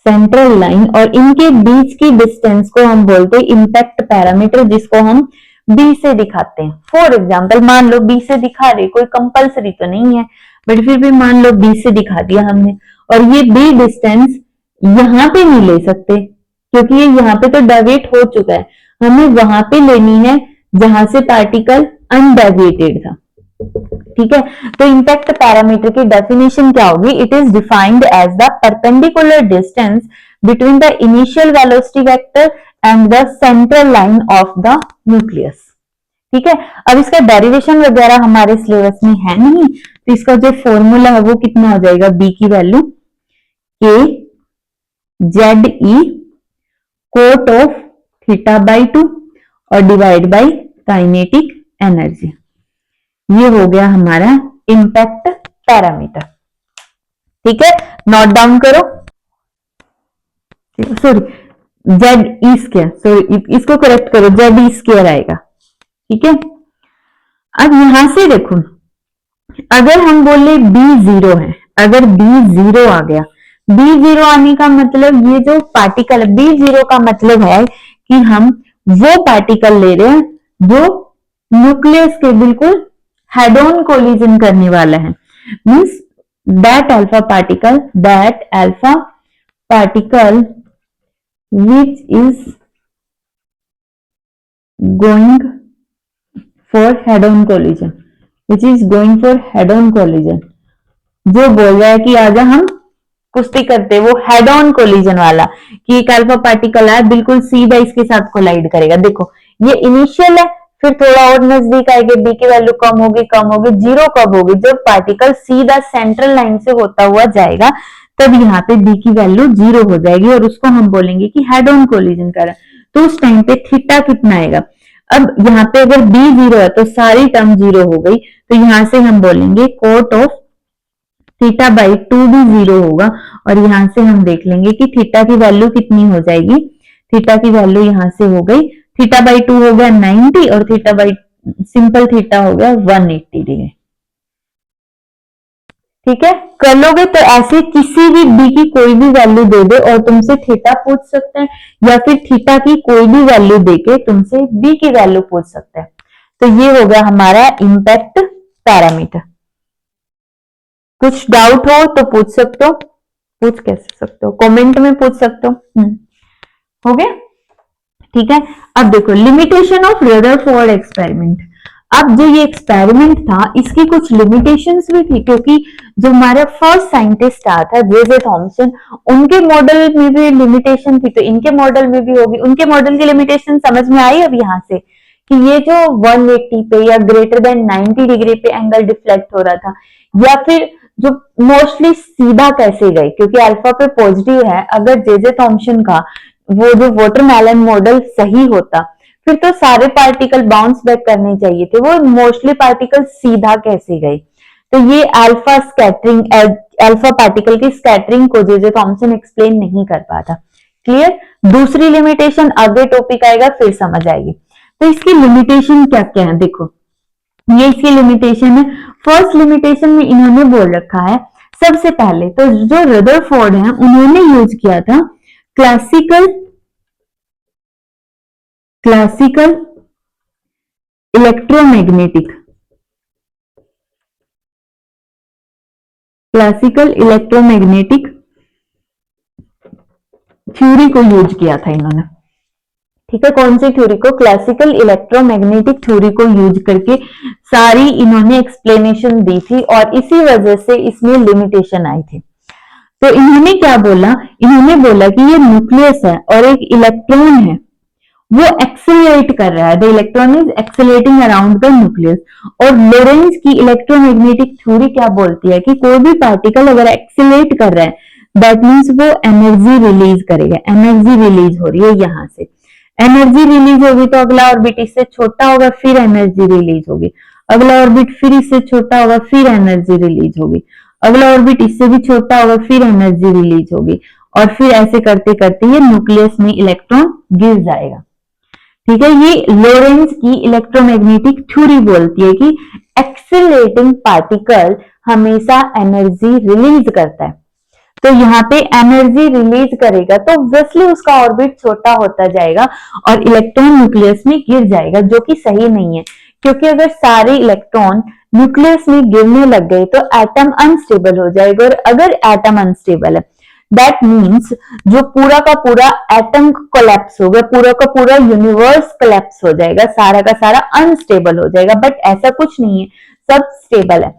सेंट्रल लाइन, और इनके बीच की डिस्टेंस को हम बोलते हैं इंपैक्ट पैरामीटर, जिसको हम बी से दिखाते हैं। फॉर एग्जाम्पल मान लो बी से दिखा रहे, कोई कंपलसरी तो नहीं है, बट फिर भी मान लो बी से दिखा दिया हमने, और ये बी डिस्टेंस यहां पे नहीं ले सकते क्योंकि ये यहाँ पे तो डेविएट हो चुका है, हमें वहां पे लेनी है जहां से पार्टिकल अनडेविएटेड था। ठीक है, तो इम्पैक्ट पैरामीटर की डेफिनेशन क्या होगी? It is defined as the perpendicular distance between the initial velocity vector and the central line of the nucleus. ठीक है, अब इसका डेरिवेशन वगैरह हमारे सिलेबस में है नहीं, तो इसका जो फॉर्मूला है वो कितना हो जाएगा? बी की value K Z E cot of theta by 2 और डिवाइड बाई काइनेटिक एनर्जी। ये हो गया हमारा इम्पैक्ट पैरामीटर। ठीक है, नोट डाउन करो। Sorry, Z E square, sorry इसको करेक्ट करो, जेड ई स्क्वायर आएगा। ठीक है, अब यहां से देखो, अगर हम बोले बी 0 है, अगर बी 0 आ गया, बी 0 आने का मतलब ये जो पार्टिकल बी 0 का मतलब है कि हम वो पार्टिकल ले रहे हैं जो न्यूक्लियस के बिल्कुल हेड ऑन कोलिजन करने वाला है, means that alpha particle which is going for head-on collision, जो बोल रहा है कि आजा हम कुश्ती करते, वो हेड ऑन कोलिजन वाला, कि एक अल्फा पार्टिकल है बिल्कुल सीधा इसके साथ कोलाइड करेगा। देखो ये इनिशियल है, फिर थोड़ा और नजदीक आएंगे, बी की वैल्यू कम होगी, जीरो कब होगी? जब पार्टिकल सीधा सेंट्रल लाइन से होता हुआ जाएगा, तब यहाँ पे बी की वैल्यू 0 हो जाएगी और उसको हम बोलेंगे कि हेड ऑन कोलिजन कर रहा है। तो उस टाइम पे थीटा कितना आएगा? अब यहाँ पे अगर बी 0 है तो सारी टर्म 0 हो गई, तो यहां से हम बोलेंगे कोट ऑफ थीटा बाई 2 भी 0 होगा, और यहां से हम देख लेंगे कि थीटा की वैल्यू कितनी हो जाएगी। थीटा की वैल्यू यहां से हो गई, थीटा बाई 2 हो गया 90 और थीटा बाई सिंपल थीटा हो गया 180 डिग्री। ठीक है, कर लोगे तो ऐसे किसी भी डी की कोई भी वैल्यू दे दे और तुमसे थीटा पूछ सकते हैं, या फिर थीटा की कोई भी वैल्यू देके तुमसे बी की वैल्यू पूछ सकते हैं। तो ये हो गया हमारा इम्पैक्ट पैरामीटर। कुछ डाउट हो तो पूछ सकते हो, पूछ कैसे सकते हो, कमेंट में पूछ सकते हो। हो गया? ठीक है, अब देखो लिमिटेशन ऑफ रदरफोर्ड एक्सपेरिमेंट। अब जो ये एक्सपेरिमेंट था इसकी कुछ लिमिटेशंस भी थी, क्योंकि जो हमारा फर्स्ट साइंटिस्ट था जे थॉमसन, उनके मॉडल में भी लिमिटेशन थी, तो इनके मॉडल में भी होगी। उनके मॉडल की लिमिटेशन समझ में आई अब यहाँ से, कि ये जो 180 पे या ग्रेटर देन 90 डिग्री पे एंगल डिफ्लेक्ट हो रहा था, या फिर जो मोस्टली सीधा कैसे गए, क्योंकि अल्फा पे पॉजिटिव है। अगर जे थॉमसन का वो जो वाटरमेलन मॉडल सही होता, फिर तो सारे पार्टिकल बाउंस बैक करने चाहिए थे, वो मोस्टली पार्टिकल सीधा कैसे गए? तो ये अल्फा स्कैटरिंग, अल्फा पार्टिकल की स्कैटरिंग को जे थॉमसन एक्सप्लेन नहीं कर पाता। क्लियर? दूसरी लिमिटेशन आगे टॉपिक आएगा फिर समझ आएगी। तो इसकी लिमिटेशन क्या क्या है देखो, ये इसकी लिमिटेशन है। फर्स्ट लिमिटेशन में इन्होंने बोल रखा है, सबसे पहले तो जो रदरफोर्ड है उन्होंने यूज किया था क्लासिकल इलेक्ट्रोमैग्नेटिक थ्योरी को यूज किया था इन्होंने। ठीक है, कौन सी थ्योरी को? क्लासिकल इलेक्ट्रोमैग्नेटिक थ्योरी को यूज करके सारी इन्होंने एक्सप्लेनेशन दी थी, और इसी वजह से इसमें लिमिटेशन आई थी। तो इन्होंने क्या बोला? इन्होंने बोला कि ये न्यूक्लियस है और एक इलेक्ट्रॉन है, वो एक्सेलरेट कर रहा है, the electron is accelerating around the nucleus. और लोरेंज की इलेक्ट्रोमैग्नेटिक थ्योरी क्या बोलती है कि कोई भी पार्टिकल अगर एक्सेलरेट कर रहा है, दैट मीन्स वो एनर्जी रिलीज करेगा। एनर्जी रिलीज हो रही है, यहां से एनर्जी रिलीज होगी तो अगला ऑर्बिट इससे छोटा होगा, फिर एनर्जी रिलीज होगी, अगला ऑर्बिट फिर इससे छोटा होगा, फिर एनर्जी रिलीज होगी, अगला ऑर्बिट इससे भी छोटा होगा, फिर एनर्जी रिलीज होगी, और फिर ऐसे करते करते ये न्यूक्लियस में इलेक्ट्रॉन गिर जाएगा। ठीक है, ये लोरेंज की इलेक्ट्रोमैग्नेटिक थ्योरी बोलती है कि एक्सेलरेटिंग पार्टिकल हमेशा एनर्जी रिलीज करता है। तो यहाँ पे एनर्जी रिलीज करेगा तो ऑब्वियसली उसका ऑर्बिट छोटा होता जाएगा और इलेक्ट्रॉन न्यूक्लियस में गिर जाएगा, जो कि सही नहीं है, क्योंकि अगर सारे इलेक्ट्रॉन न्यूक्लियस में गिरने लग गए तो एटम अनस्टेबल हो जाएगा, और अगर एटम अनस्टेबल है दैट मीन्स जो पूरा का पूरा एटम कोलैप्स हो गया, पूरा का पूरा यूनिवर्स कोलैप्स हो जाएगा, सारा का सारा अनस्टेबल हो जाएगा। बट ऐसा कुछ नहीं है, सब स्टेबल है।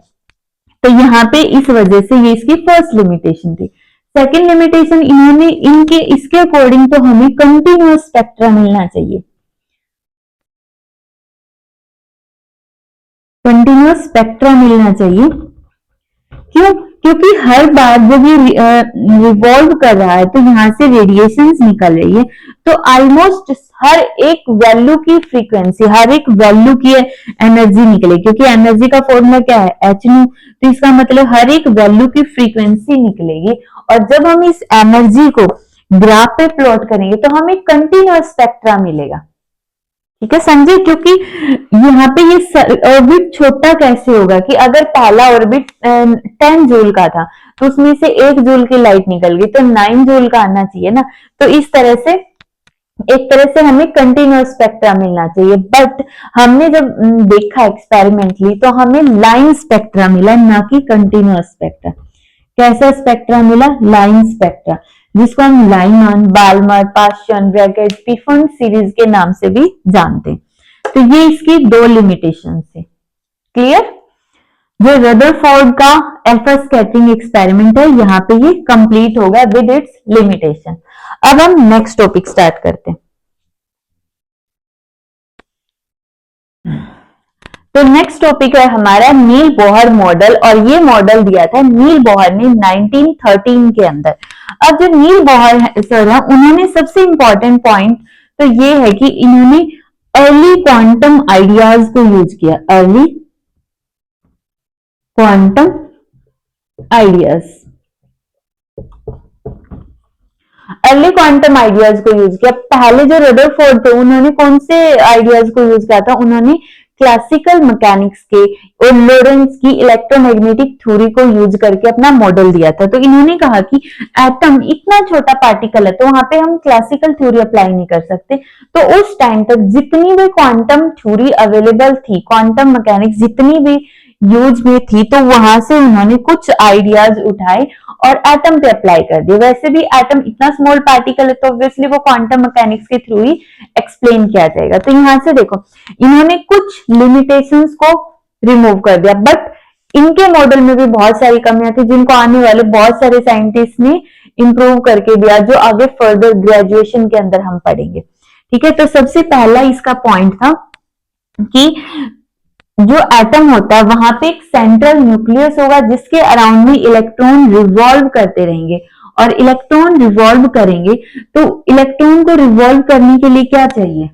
तो यहाँ पे इस वजह से ये इसकी फर्स्ट लिमिटेशन थी। सेकंड लिमिटेशन इन्होंने इनके इसके अकॉर्डिंग तो हमें कंटिन्यूअस स्पेक्ट्रा मिलना चाहिए, कंटिन्यूअस स्पेक्ट्रा मिलना चाहिए। क्यों? क्योंकि हर बार जब ये रिवॉल्व कर रहा है तो यहाँ से रेडिएशंस निकल रही है, तो ऑलमोस्ट हर एक वैल्यू की फ्रीक्वेंसी, हर एक वैल्यू की एनर्जी निकलेगी, क्योंकि एनर्जी का फॉर्मूला क्या है, H nu। तो इसका मतलब हर एक वैल्यू की फ्रीक्वेंसी निकलेगी, और जब हम इस एनर्जी को ग्राफ पे प्लॉट करेंगे तो हमें कंटिन्यूअस स्पेक्ट्रा मिलेगा। ठीक है समझे? क्योंकि यहाँ पे ये ऑर्बिट छोटा कैसे होगा कि अगर पहला ऑर्बिट 10 जूल का था तो उसमें से 1 जूल की लाइट निकल गई तो 9 जूल का आना चाहिए ना। तो इस तरह से एक तरह से हमें कंटिन्यूअस स्पेक्ट्रा मिलना चाहिए, बट हमने जब देखा एक्सपेरिमेंटली तो हमें लाइन स्पेक्ट्रा मिला, ना कि कंटिन्यूअस स्पेक्ट्रा। कैसा स्पेक्ट्रा मिला? लाइन स्पेक्ट्रा, जिसको हम Lyman, Balmer, Paschen, Brackett, Pfund series के नाम से भी जानते हैं। तो ये इसकी 2 लिमिटेशन है। क्लियर? जो रदरफोर्ड का अल्फा स्कैटरिंग एक्सपेरिमेंट है, यहाँ पे ये कंप्लीट होगा विद इट्स लिमिटेशन। अब हम नेक्स्ट टॉपिक स्टार्ट करते हैं। तो नेक्स्ट टॉपिक है हमारा नील बोहर मॉडल, और ये मॉडल दिया था नील बोहर ने 1913 के अंदर। अब जो नील बोहर सर है, उन्होंने सबसे इंपॉर्टेंट पॉइंट तो ये है कि इन्होंने अर्ली क्वांटम आइडियाज को यूज किया, early quantum ideas, early quantum ideas को यूज किया। पहले जो रदरफोर्ड थे उन्होंने कौन से आइडियाज को यूज किया था? उन्होंने क्लासिकल मैकेनिक्स के और लोरेंट्ज की इलेक्ट्रोमैग्नेटिक थ्योरी को यूज करके अपना मॉडल दिया था। तो इन्होंने कहा कि एटम इतना छोटा पार्टिकल है तो वहां पे हम क्लासिकल थ्योरी अप्लाई नहीं कर सकते। तो उस टाइम तक जितनी भी क्वांटम थ्योरी अवेलेबल थी, क्वांटम मैकेनिक्स जितनी भी यूज में थी, तो वहां से उन्होंने कुछ आइडियाज उठाए और एटम पे अप्लाई कर दिए। वैसे भी एटम इतना स्मॉल पार्टिकल है तो ऑब्वियसली वो क्वांटम मैकेनिक्स के थ्रू ही एक्सप्लेन किया जाएगा। तो यहां से देखो इन्होंने कुछ लिमिटेशंस को रिमूव कर दिया, बट इनके मॉडल में भी बहुत सारी कमियां थी जिनको आने वाले बहुत सारे साइंटिस्ट ने इंप्रूव करके दिया, जो आगे फर्दर ग्रेजुएशन के अंदर हम पढ़ेंगे। ठीक है, तो सबसे पहला इसका पॉइंट था कि जो एटम होता है वहां पे एक सेंट्रल न्यूक्लियस होगा जिसके अराउंड में इलेक्ट्रॉन रिवॉल्व करते रहेंगे, और इलेक्ट्रॉन रिवॉल्व करेंगे तो इलेक्ट्रॉन को रिवॉल्व करने के लिए क्या चाहिए?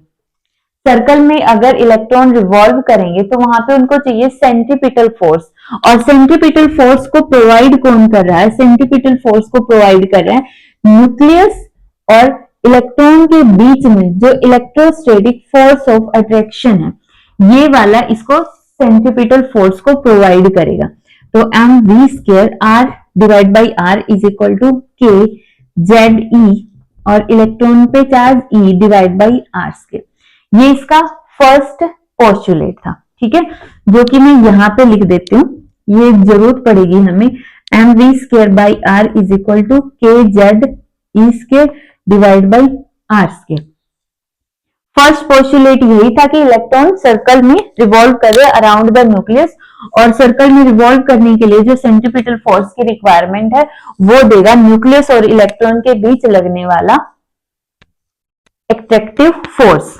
सर्कल में अगर इलेक्ट्रॉन रिवॉल्व करेंगे तो वहां पे उनको चाहिए सेंट्रीपिटल फोर्स, और सेंट्रीपिटल फोर्स को प्रोवाइड कौन कर रहा है? सेंट्रीपिटल फोर्स को प्रोवाइड कर रहा है न्यूक्लियस और इलेक्ट्रॉन के बीच में जो इलेक्ट्रोस्टैटिक फोर्स ऑफ अट्रैक्शन है, ये वाला इसको सेंट्रीपिटल फोर्स को प्रोवाइड करेगा। तो M V square R divide by R is equal to K Z E, और इलेक्ट्रॉन पे charge E divide by R square. ये इसका फर्स्ट पोस्टुलेट था। ठीक है, जो कि मैं यहां पे लिख देती हूँ, ये जरूरत पड़ेगी हमें। M V square by R is equal to K Z E square divide by R square. First postulate यही था कि इलेक्ट्रॉन सर्कल में रिवॉल्व करे अराउंड द न्यूक्लियस, और सर्कल में रिवॉल्व करने के लिए जो सेंट्रीपिटल फोर्स की रिक्वायरमेंट है वो देगा न्यूक्लियस और इलेक्ट्रॉन के बीच लगने वाला एट्रैक्टिव फोर्स।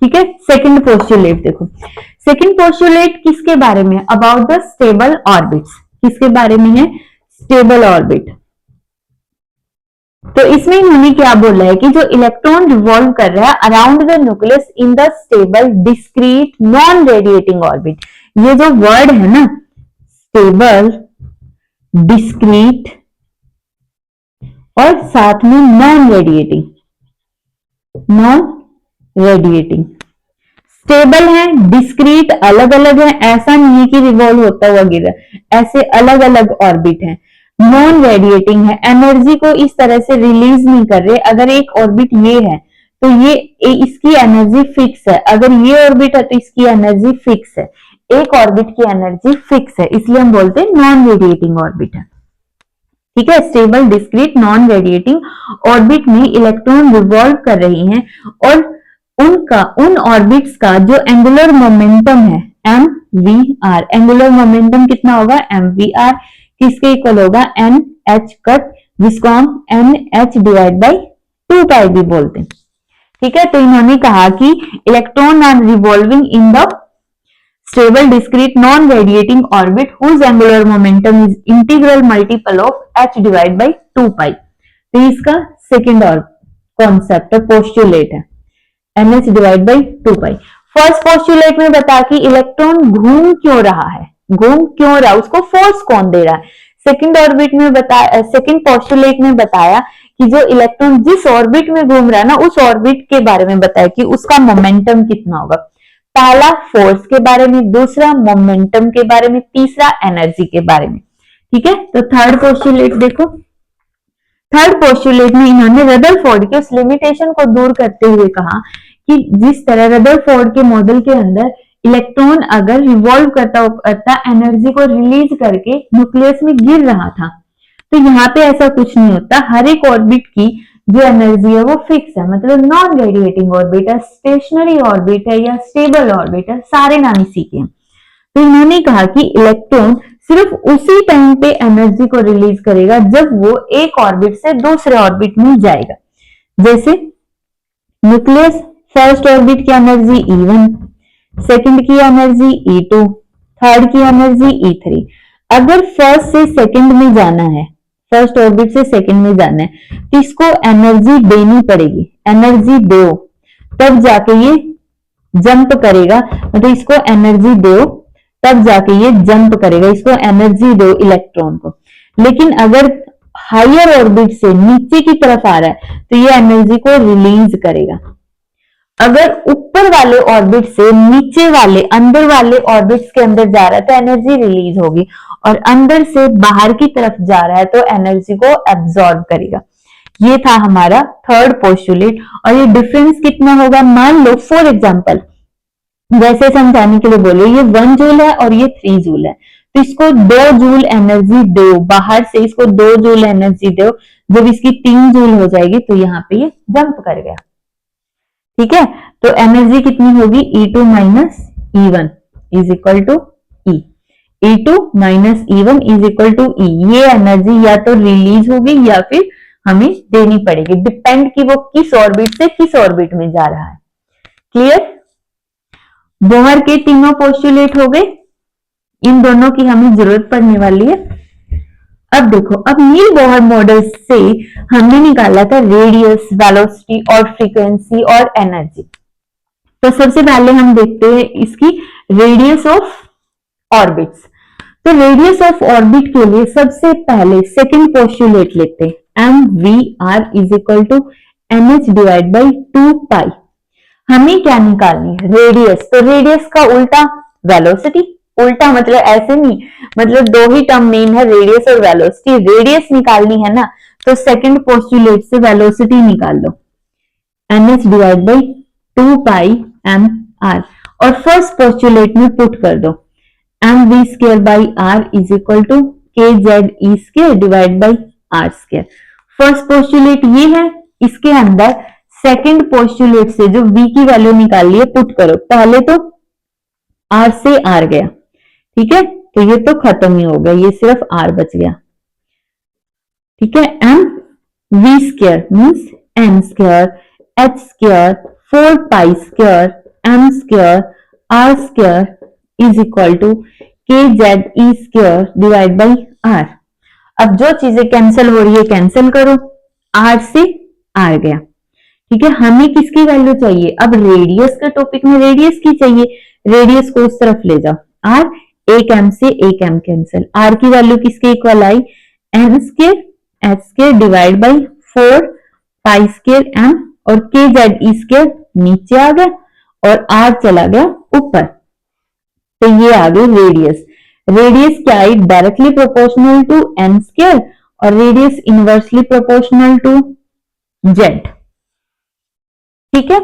ठीक है, सेकंड पोस्टुलेट देखो। सेकंड पोस्टुलेट किसके बारे में? About the stable orbits. किसके बारे में है? Stable orbit. तो इसमें इन्होंने क्या बोला है कि जो इलेक्ट्रॉन रिवॉल्व कर रहा है around the nucleus in the stable discrete non radiating orbit. ये जो वर्ड है ना, स्टेबल, डिस्क्रीट और साथ में non radiating, non radiating. Stable है, डिस्क्रीट अलग अलग है, ऐसा नहीं है कि रिवॉल्व होता हुआ गिर रहा है, ऐसे अलग अलग ऑर्बिट है। नॉन रेडिएटिंग है, एनर्जी को इस तरह से रिलीज नहीं कर रहे। अगर एक ऑर्बिट ये है तो ये इसकी एनर्जी फिक्स है, अगर ये ऑर्बिट है तो इसकी एनर्जी फिक्स है, एक ऑर्बिट की एनर्जी फिक्स है, इसलिए हम बोलते हैं नॉन रेडिएटिंग ऑर्बिट है। ठीक है, stable discrete non radiating orbit में इलेक्ट्रॉन रिवॉल्व कर रही हैं और उन ऑर्बिट्स का जो एंगुलर मोमेंटम है M we R, angular momentum कितना होगा एम वी आर, किसके इक्वल होगा एन एच कट, जिसको हम N H divide by 2 pi भी बोलते हैं। ठीक है, तो इन्होंने कहा कि electron are revolving in the stable discrete non radiating orbit whose angular momentum is integral multiple of H divide by 2 pi. तो इसका सेकेंड और कॉन्सेप्ट है, पोस्टुलेट है, NH divide by 2 pi. First postulate में बता कि इलेक्ट्रॉन घूम क्यों रहा है, घूम क्यों रहा, उसको फोर्स कौन दे रहा है। सेकंड ऑर्बिट में बताया, सेकंड पोस्टुलेट में बताया कि जो इलेक्ट्रॉन जिस ऑर्बिट में घूम रहा है ना, उस ऑर्बिट के बारे में बताया कि उसका मोमेंटम कितना होगा। पहला फोर्स के बारे में, दूसरा मोमेंटम के बारे में, तीसरा एनर्जी के बारे में। ठीक है, तो थर्ड पोस्टुलेट देखो। थर्ड पोस्टुलेट में इन्होंने रदरफोर्ड के उस लिमिटेशन को दूर करते हुए कहा कि जिस तरह रदरफोर्ड के मॉडल के अंदर इलेक्ट्रॉन अगर रिवॉल्व करता एनर्जी को रिलीज करके न्यूक्लियस में गिर रहा था, तो यहाँ पे ऐसा कुछ नहीं होता। हर एक ऑर्बिट की जो एनर्जी है वो फिक्स है, मतलब नॉन रेडिएटिंग ऑर्बिट है, स्टेशनरी ऑर्बिट है या स्टेबल ऑर्बिट है, सारे नाम इसी के हैं। तो इन्होंने कहा कि इलेक्ट्रॉन सिर्फ उसी टाइम पे एनर्जी को रिलीज करेगा जब वो एक ऑर्बिट से दूसरे ऑर्बिट में जाएगा। जैसे न्यूक्लियस, फर्स्ट ऑर्बिट की एनर्जी E1, सेकंड की एनर्जी E2, थर्ड की एनर्जी E3। अगर फर्स्ट से सेकंड में जाना है, फर्स्ट ऑर्बिट से सेकंड में जाना है, तो इसको एनर्जी देनी पड़ेगी, एनर्जी दो तब जाके ये जंप करेगा, मतलब इसको एनर्जी दो तब जाके ये जंप करेगा, इसको एनर्जी दो इलेक्ट्रॉन को। लेकिन अगर हायर ऑर्बिट से नीचे की तरफ आ रहा है तो ये एनर्जी को रिलीज करेगा। अगर ऊपर वाले ऑर्बिट से नीचे वाले अंदर वाले ऑर्बिट्स के अंदर जा रहा है तो एनर्जी रिलीज होगी, और अंदर से बाहर की तरफ जा रहा है तो एनर्जी को एब्जॉर्ब करेगा। ये था हमारा थर्ड पोस्टुलेट। और ये डिफरेंस कितना होगा, मान लो फॉर एग्जांपल वैसे समझाने के लिए बोलो, ये 1 जूल है और ये 3 जूल है, तो इसको 2 जूल एनर्जी दो, बाहर से इसको 2 जूल एनर्जी दो, जब इसकी 3 जूल हो जाएगी तो यहाँ पे ये जंप कर गया। ठीक है, तो एनर्जी कितनी होगी E2 minus E1 is equal to E। E2 minus E1 is equal to E। ये एनर्जी या तो रिलीज होगी या फिर हमें देनी पड़ेगी, डिपेंड कि वो किस ऑर्बिट से किस ऑर्बिट में जा रहा है। क्लियर? बोहर के तीनों पोस्टुलेट हो गए, इन दोनों की हमें जरूरत पड़ने वाली है। अब देखो, अब नील बोहर मॉडल से हमने निकाला था रेडियस, वेलोसिटी और फ्रीक्वेंसी और एनर्जी। तो सबसे पहले हम देखते हैं इसकी रेडियस ऑफ ऑर्बिट्स। तो रेडियस ऑफ ऑर्बिट के लिए सबसे पहले सेकंड पोस्टुलेट लेते हैं, mvr is equal to NH divide by 2 pi. हमें क्या निकालनी है, रेडियस। तो रेडियस का उल्टा वेलोसिटी, उल्टा मतलब ऐसे नहीं, मतलब दो ही टर्म मेन है, रेडियस और वेलोसिटी। रेडियस निकालनी है ना, तो सेकंड पोस्टुलेट से वेलोसिटी निकाल लो, NH divide by 2 pi mr, और फर्स्ट पोस्टुलेट में पुट कर दो mv square by r is equal to kze square divide by r square. First postulate ये है, इसके अंदर सेकंड पोस्टुलेट से जो v की वैल्यू निकाल ली है पुट करो। पहले तो r से r गया, ठीक है, तो ये तो खत्म ही हो गया, ये सिर्फ r बच गया। ठीक है, m v square means n square h square 4 pi square m square r square is equal to kze square divide by r। अब जो चीजें कैंसिल हो रही है कैंसिल करो, r से r गया। ठीक है, हमें किसकी वैल्यू चाहिए, अब रेडियस के टॉपिक में रेडियस की चाहिए, रेडियस को उस तरफ ले जाओ, r एक m से एक m कैंसिल, r की वैल्यू किसके equal I, n square h square divide by 4 pi square m, और kze स्क्वायर नीचे आ गया और r चला गया ऊपर, तो ये आ गई रेडियस। रेडियस क्या है, directly proportional to N square और radius inversely proportional to Z. ठीक है,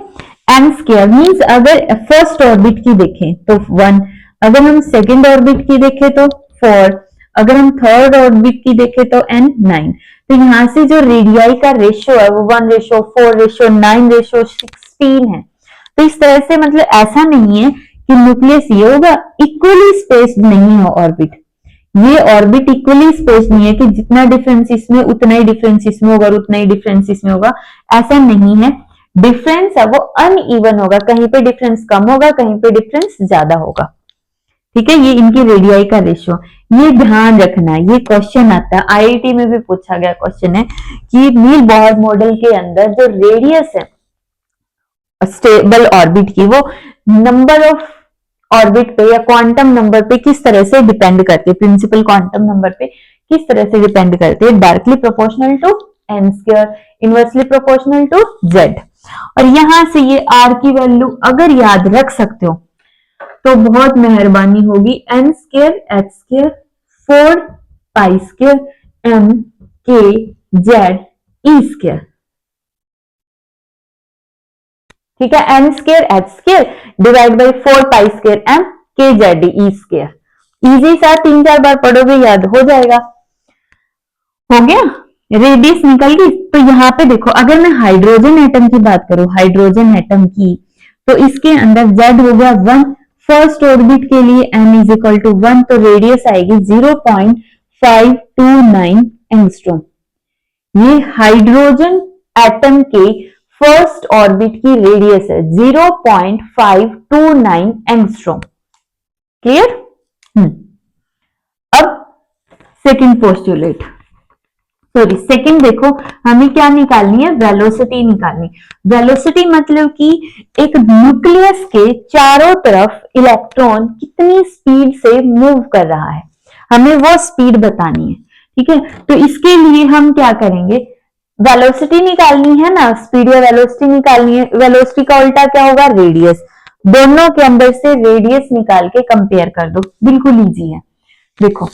एन स्क्वायर मींस अगर फर्स्ट ऑर्बिट की देखें तो 1, अगर हम सेकंड ऑर्बिट की देखें तो 4, अगर हम थर्ड ऑर्बिट की देखें तो n 9। तो यहां से जो रेडियाई का रेशियो है वो 1:4:9:16 है। तो इस तरह से मतलब ऐसा नहीं है कि न्यूक्लियस ये होगा, इक्वली स्पेस्ड नहीं है ऑर्बिट, ये ऑर्बिट इक्वली स्पेस्ड नहीं है कि जितना डिफरेंस इसमें उतना ही डिफरेंस इसमें होगा और उतना ही डिफरेंस इसमें होगा, ऐसा नहीं है। डिफरेंस है वो अनइवन होगा, कहीं पे डिफरेंस कम होगा, कहीं पे डिफरेंस ज्यादा होगा। ठीक है, ये इनकी रेडियाई का रेशियो, ये ध्यान रखना है, ये क्वेश्चन आता है आईआईटी में भी पूछा गया क्वेश्चन है कि नील बोहर मॉडल के अंदर जो रेडियस है स्टेबल ऑर्बिट की, वो नंबर ऑफ ऑर्बिट पे या क्वांटम नंबर पे किस तरह से डिपेंड करती है, प्रिंसिपल क्वांटम नंबर पे किस तरह से डिपेंड करती है, directly proportional to N square, inversely proportional to Z. और यहां से ये आर की वैल्यू अगर याद रख सकते हो तो बहुत मेहरबानी होगी, N square H square 4 pi square M K Z E square. ठीक है, N square H square divide by 4 pi square M K Z E square. Easy सा, 3-4 बार पढ़ोगे याद हो जाएगा। हो गया, रेडियस निकल गई। तो यहाँ पे देखो, अगर मैं हाइड्रोजन एटम की बात करूं, हाइड्रोजन एटम की, तो इसके अंदर जेड हो गया 1, फर्स्ट ऑर्बिट के लिए m इज इक्वल टू 1, तो रेडियस आएगी 0.529 एंगस्ट्रॉम। ये हाइड्रोजन एटम के फर्स्ट ऑर्बिट की रेडियस है 0.529 एंगस्ट्रॉम। क्लियर? अब सेकंड पोस्टुलेट, सॉरी सेकंड देखो, हमें क्या निकालनी है, वेलोसिटी निकालनी। वेलोसिटी मतलब कि एक न्यूक्लियस के चारों तरफ इलेक्ट्रॉन कितनी स्पीड से मूव कर रहा है, हमें वो स्पीड बतानी है। ठीक है, तो इसके लिए हम क्या करेंगे, वेलोसिटी निकालनी है ना, स्पीड या वेलोसिटी निकालनी है। वेलोसिटी का उल्टा क्या होगा, रेडियस। दोनों के अंदर से रेडियस निकाल के कंपेयर कर दो, बिल्कुल इजी है। देखो,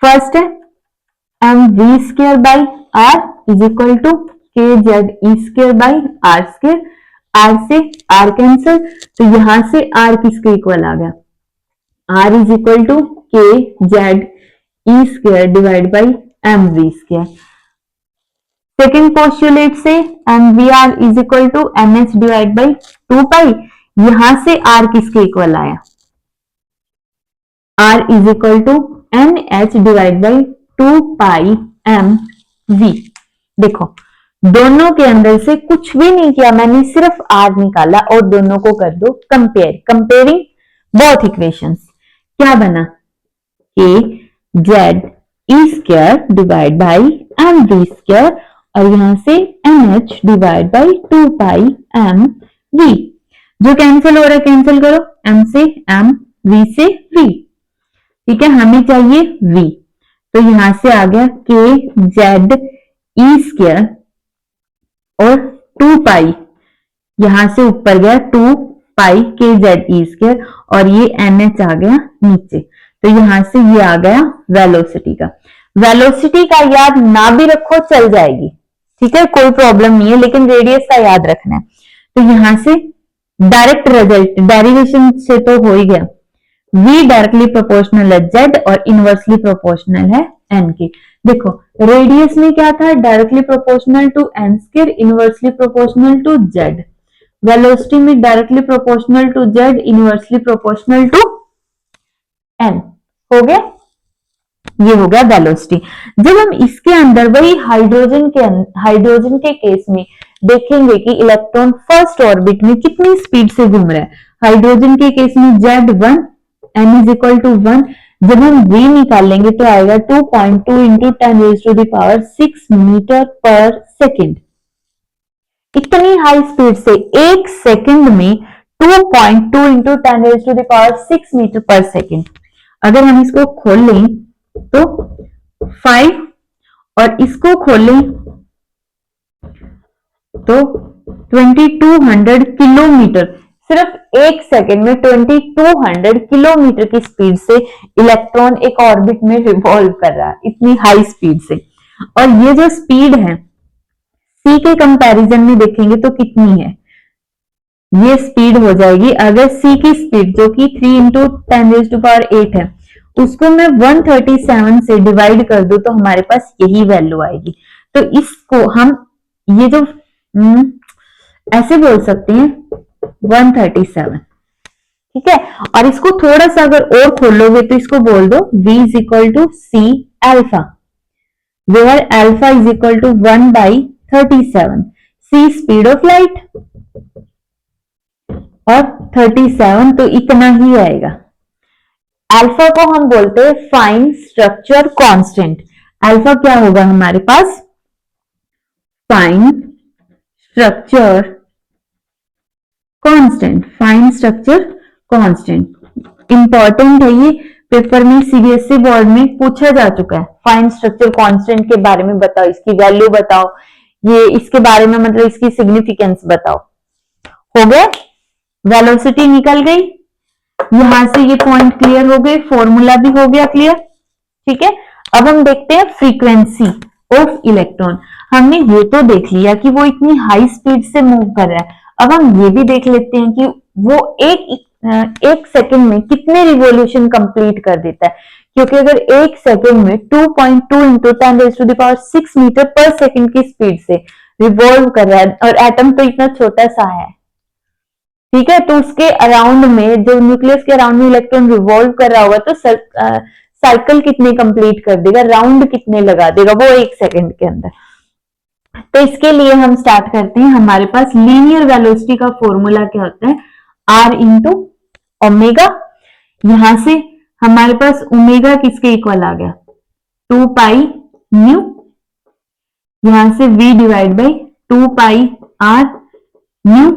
फर्स्ट है M V square by R is equal to K Z E square by R square. R से आर कैंसिल, तो यहां से आर किसके इक्वल आ गया, R is equal to K Z E square divide by M V square. Second postulate से M we R is equal to M H divide by 2 pi, यहां से आर किसके इक्वल आया, R is equal to N H divide by 2 pi M V. देखो, दोनों के अंदर से कुछ भी नहीं किया मैंने, सिर्फ आर निकाला और दोनों को कर दो कंपेयर, कंपेयरिंग बोथ इक्वेशंस। क्या बना, K Z E square divide by M V square और यहां से N H divide by 2 pi M V. जो कैंसिल हो रहा है कैंसिल करो, एम से एम, वी से वी। ठीक है, हमें चाहिए v, तो यहां से आ गया के जेड ई स्क्वायर और 2 पाई, यहां से ऊपर गया 2 पाई के जेड ई स्क्वायर और ये एन एच आ गया नीचे, तो यहां से ये आ गया वेलोसिटी का। वेलोसिटी का याद ना भी रखो चल जाएगी, ठीक है, कोई प्रॉब्लम नहीं है, लेकिन रेडियस का याद रखना है। तो यहां से डायरेक्ट रिजल्ट डेरिवेशन से तो हो ही गया, v डायरेक्टली प्रोपोर्शनल है z और इनवर्सली प्रोपोर्शनल है n के। देखो, रेडियस में क्या था, directly proportional to n square, inversely proportional to z। Velocity में directly proportional to z, inversely proportional to n। हो गया, ये हो गया वेलोसिटी। जब हम इसके अंदर वही हाइड्रोजन के केस में देखेंगे कि इलेक्ट्रॉन फर्स्ट ऑर्बिट में कितनी स्पीड से घूम रहा है, हाइड्रोजन के केस में z1 n is equal to 1, जब हम v निकालेंगे तो आएगा 2.2 इंटू 10⁻⁶ मीटर पर सेकेंड। इतनी हाई स्पीड से एक सेकंड में 2.2 इंटू 10⁻⁶ मीटर पर सेकेंड। अगर हम इसको खोल लें तो 5 और इसको खोलें तो 2200 किलोमीटर सिर्फ एक सेकेंड में 2200 किलोमीटर की स्पीड से इलेक्ट्रॉन एक ऑर्बिट में रिवॉल्व कर रहा है, इतनी हाई स्पीड से। और ये जो स्पीड है सी के कंपैरिजन में देखेंगे तो कितनी है, ये स्पीड हो जाएगी, अगर सी की स्पीड जो कि 3 इंटू 10⁸ है उसको मैं 137 से डिवाइड कर दूं तो हमारे पास यही वैल्यू आएगी। तो इसको हम ये जो ऐसे बोल सकते हैं 137, ठीक है। और इसको थोड़ा सा अगर और खोलोगे तो इसको बोल दो V is equal to C alpha, where alpha is equal to 1/37, C speed of light और 37 तो इतना ही आएगा। अल्फा को हम बोलते हैं फाइन स्ट्रक्चर कांस्टेंट। अल्फा क्या होगा हमारे पास, fine structure constant, fine structure constant. Important है ये, पेपर में सीबीएसई बोर्ड में पूछा जा चुका है। फाइन स्ट्रक्चर कांस्टेंट के बारे में बताओ, इसकी वैल्यू बताओ, ये इसके बारे में मतलब इसकी सिग्निफिकेंस बताओ। हो गया, वेलोसिटी निकल गई, यहां से ये पॉइंट क्लियर हो गए, फॉर्मूला भी हो गया क्लियर, ठीक है। अब हम देखते हैं फ्रीक्वेंसी ऑफ इलेक्ट्रॉन। हमने ये तो देख लिया कि वो इतनी हाई स्पीड से मूव कर रहा है, अब हम ये भी देख लेते हैं कि वो एक सेकंड में कितने रिवॉल्यूशन कंप्लीट कर देता है, क्योंकि अगर एक सेकंड में 2.2 इंटू 10⁶ मीटर पर सेकंड की स्पीड से रिवॉल्व कर रहा है और एटम तो इतना छोटा सा है, ठीक है, तो उसके अराउंड में जो न्यूक्लियस के अराउंड में इलेक्ट्रॉन रिवॉल्व कर रहा होगा तो साइकिल कितने कंप्लीट कर देगा, राउंड कितने लगा देगा वो एक सेकंड के अंदर। तो इसके लिए हम स्टार्ट करते हैं, हमारे पास लीनियर वेलोसिटी का फॉर्मूला क्या होता है, आर इंटू ओमेगा। यहां से हमारे पास ओमेगा किसके इक्वल आ गया, 2 पाई न्यू, यहां से v divide by 2 pi R nu,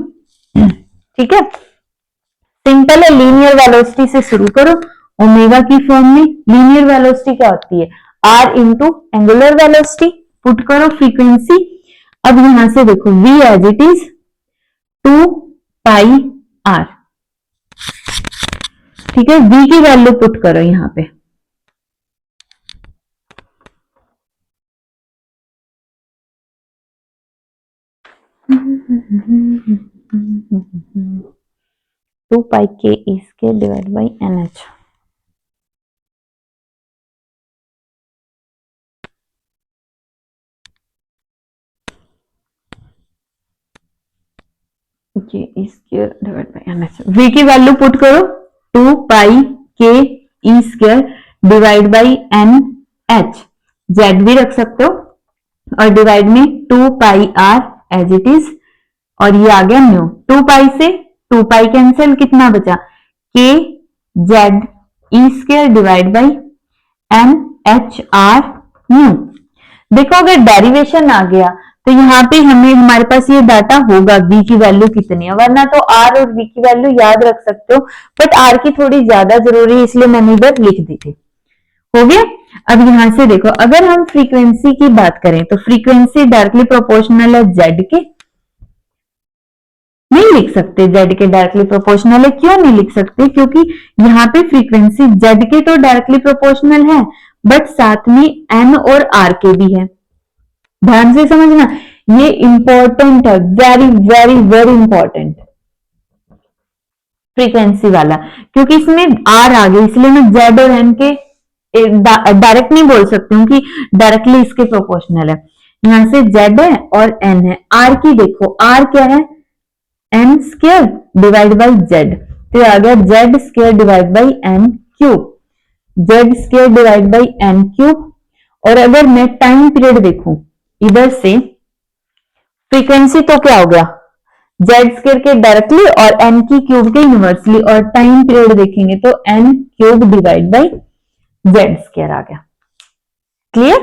ठीक है। सिंपल है, लीनियर वेलोसिटी से शुरू करो, ओमेगा की फॉर्म में। लीनियर वेलोसिटी क्या होती है, R into angular velocity, put करो फ्रीक्वेंसी। अब यहां से देखो v as it is 2 pi R, ठीक है, v की वैल्यू पुट करो यहां पे, two pi K E square divide by N H. v की वैल्यू पुट करो 2 pi K E square divide by N H, Z भी रख सकते हो, और डिवाइड में 2 pi R as it is, और ये आ गया न्यू। 2 पाई से 2 पाई कैंसिल, कितना बचा, K Z E square divide by N H R nu. देखो अगर डेरिवेशन आ गया तो यहाँ पे हमारे पास ये डाटा होगा v की वैल्यू कितनी है, वरना तो r और v की वैल्यू याद रख सकते हो, बट r की थोड़ी ज्यादा जरूरी है इसलिए मैंने इधर लिख दी थी। हो गया। अब यहां से देखो अगर हम फ्रीक्वेंसी की बात करें तो फ्रीक्वेंसी डायरेक्टली प्रोपोर्शनल है z के, नहीं लिख सकते z के डायरेक्टली प्रोपोर्शनल है, क्यों नहीं लिख सकते, क्योंकि यहाँ पे फ्रीक्वेंसी z के तो डायरेक्टली प्रोपोर्शनल है बट साथ में n और r के भी है। ध्यान से समझना, ये इंपॉर्टेंट है, very very very important frequency वाला, क्योंकि इसमें r आ गई इसलिए मैं z और n के डायरेक्ट नहीं बोल सकती हूँ कि डायरेक्टली इसके प्रोपोर्शनल है। यहां से z है और n है, r की देखो r क्या है, n square divide by z, तो आ गया z square divide by n cube, z square divide by n cube. और अगर मैं टाइम पीरियड देखूं इधर से, फ्रीक्वेंसी तो क्या हो गया, z स्क्वायर के डायरेक्टली और n की क्यूब के यूनिवर्सली, और टाइम पीरियड देखेंगे तो n cube divide by z square आ गया। क्लियर।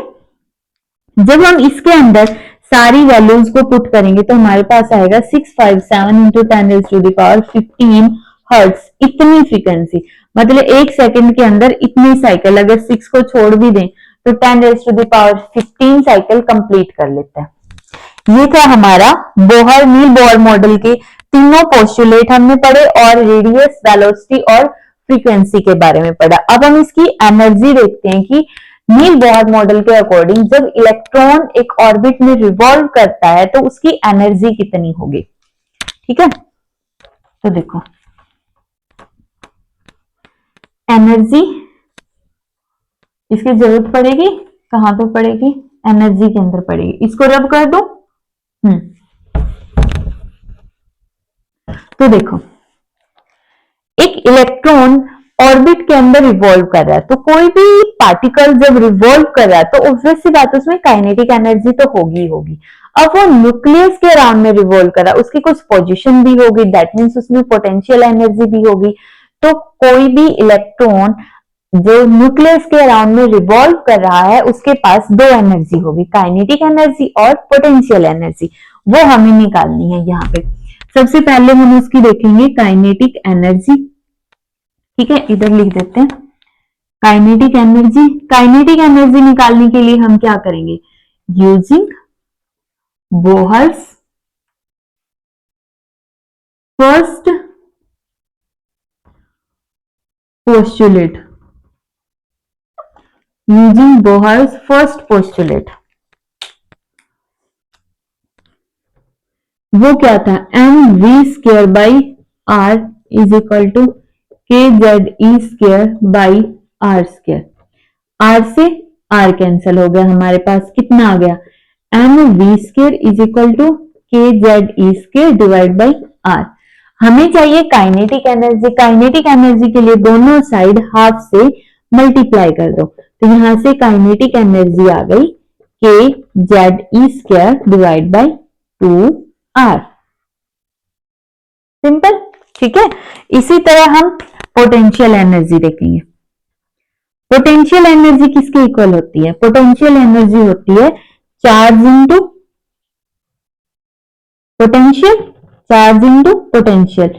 जब हम इसके अंदर सारी वैल्यूज को पुट करेंगे तो हमारे पास आएगा 657 इंटू 10⁻15 हर्ट्ज, इतनी फ्रीक्वेंसी, मतलब एक सेकंड के अंदर इतनी साइकिल, अगर 6 को छोड़ भी दें तो 10⁻15 साइकिल कंप्लीट कर लेता है। ये था हमारा बोहर नील बोहर मॉडल के तीनों पोस्टुलेट हमने पढ़े और रेडियस, वेलोसिटी और फ्रीक्वेंसी के बारे में पढ़ा। अब हम इसकी एनर्जी देखते हैं कि नील बोहर मॉडल के अकॉर्डिंग जब इलेक्ट्रॉन एक ऑर्बिट में रिवॉल्व करता है तो उसकी एनर्जी कितनी होगी। ठीक है, तो देखो एनर्जी इसकी जरूरत पड़ेगी, कहां पे पड़ेगी, एनर्जी के अंदर पड़ेगी। इसको रब कर दो। तो देखो एक इलेक्ट्रॉन ऑर्बिट के अंदर रिवॉल्व कर रहा है, तो कोई भी पार्टिकल जब रिवॉल्व कर रहा है तो ऑब्वियस सी बात है उसमें काइनेटिक एनर्जी तो होगी होगी। अब वो न्यूक्लियस के अराउंड में रिवॉल्व कर रहा है, उसकी कुछ पोजीशन भी होगी, दैट मीन्स उसमें पोटेंशियल एनर्जी भी होगी। तो कोई भी इलेक्ट्रॉन जो न्यूक्लियस के अराउंड में रिवॉल्व कर रहा है उसके पास दो एनर्जी होगी, काइनेटिक एनर्जी और पोटेंशियल एनर्जी। वो हमें निकालनी है यहाँ पे। सबसे पहले हम उसकी देखेंगे काइनेटिक एनर्जी। ठीक है, इधर लिख देते हैं काइनेटिक एनर्जी। काइनेटिक एनर्जी निकालने के लिए हम क्या करेंगे, using Bohr's first postulate. Using Bohr's first postulate, वो क्या था, M V square by R is equal to K Z E square by R square. R से आर कैंसिल हो गया, हमारे पास कितना आ गया, M V square is equal to K Z E square divide by R. हमें चाहिए काइनेटिक एनर्जी। काइनेटिक एनर्जी के लिए दोनों साइड हाफ से मल्टीप्लाई कर दो, तो यहां से काइनेटिक एनर्जी आ गई के Z E square divide by 2r। Simple. ठीक है, इसी तरह हम पोटेंशियल एनर्जी देखेंगे। पोटेंशियल एनर्जी किसके इक्वल होती है, पोटेंशियल एनर्जी होती है charge into potential, charge into potential.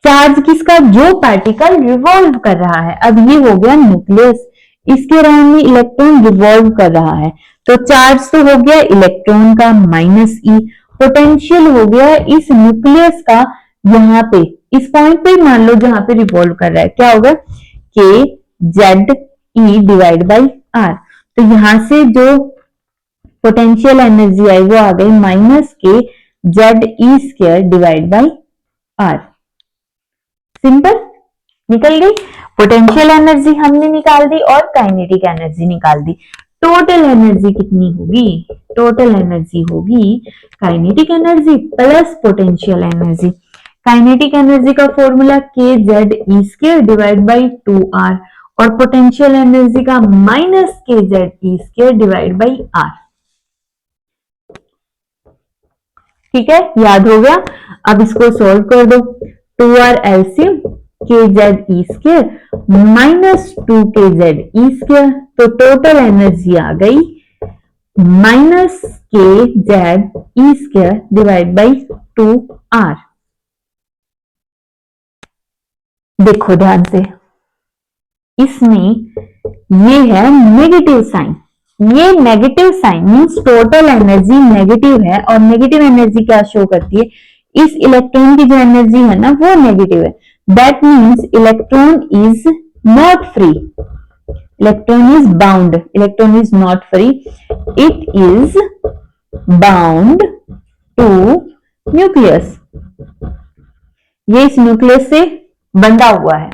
Charge किसका, जो पार्टिकल रिवॉल्व कर रहा है। अब ये हो गया न्यूक्लियस, इसके अराउंड में इलेक्ट्रॉन रिवॉल्व कर रहा है, तो चार्ज तो हो गया इलेक्ट्रॉन का माइनस ई, पोटेंशियल हो गया इस न्यूक्लियस का, यहाँ पे इस पॉइंट पे मान लो जहां पे रिवॉल्व कर रहा है, क्या होगा, K Z E divide by R. तो यहां से जो पोटेंशियल एनर्जी आई वो आ गई minus K Z E square divide by R. Simple, निकल गई। पोटेंशियल एनर्जी हमने निकाल दी और काइनेटिक एनर्जी निकाल दी। टोटल एनर्जी कितनी होगी, टोटल एनर्जी होगी kinetic energy plus potential energy. Kinetic energy का formula K Z E square divide by 2r और पोटेंशियल एनर्जी का minus K Z E square divide by R. ठीक है, याद हो गया। अब इसको सॉल्व कर दो, 2r एलसीएम के Z E square minus 2 K Z E square, तो टोटल एनर्जी आ गई minus K Z E square divide by 2r। देखो ध्यान से, इसमें ये है नेगेटिव साइन, ये negative sign means total energy negative है, और नेगेटिव एनर्जी क्या शो करती है, इस इलेक्ट्रॉन की जो एनर्जी है ना वो नेगेटिव है, that means electron is not free, electron is bound, electron is not free, it is bound to nucleus. ये इस न्यूक्लियस से बंधा हुआ है,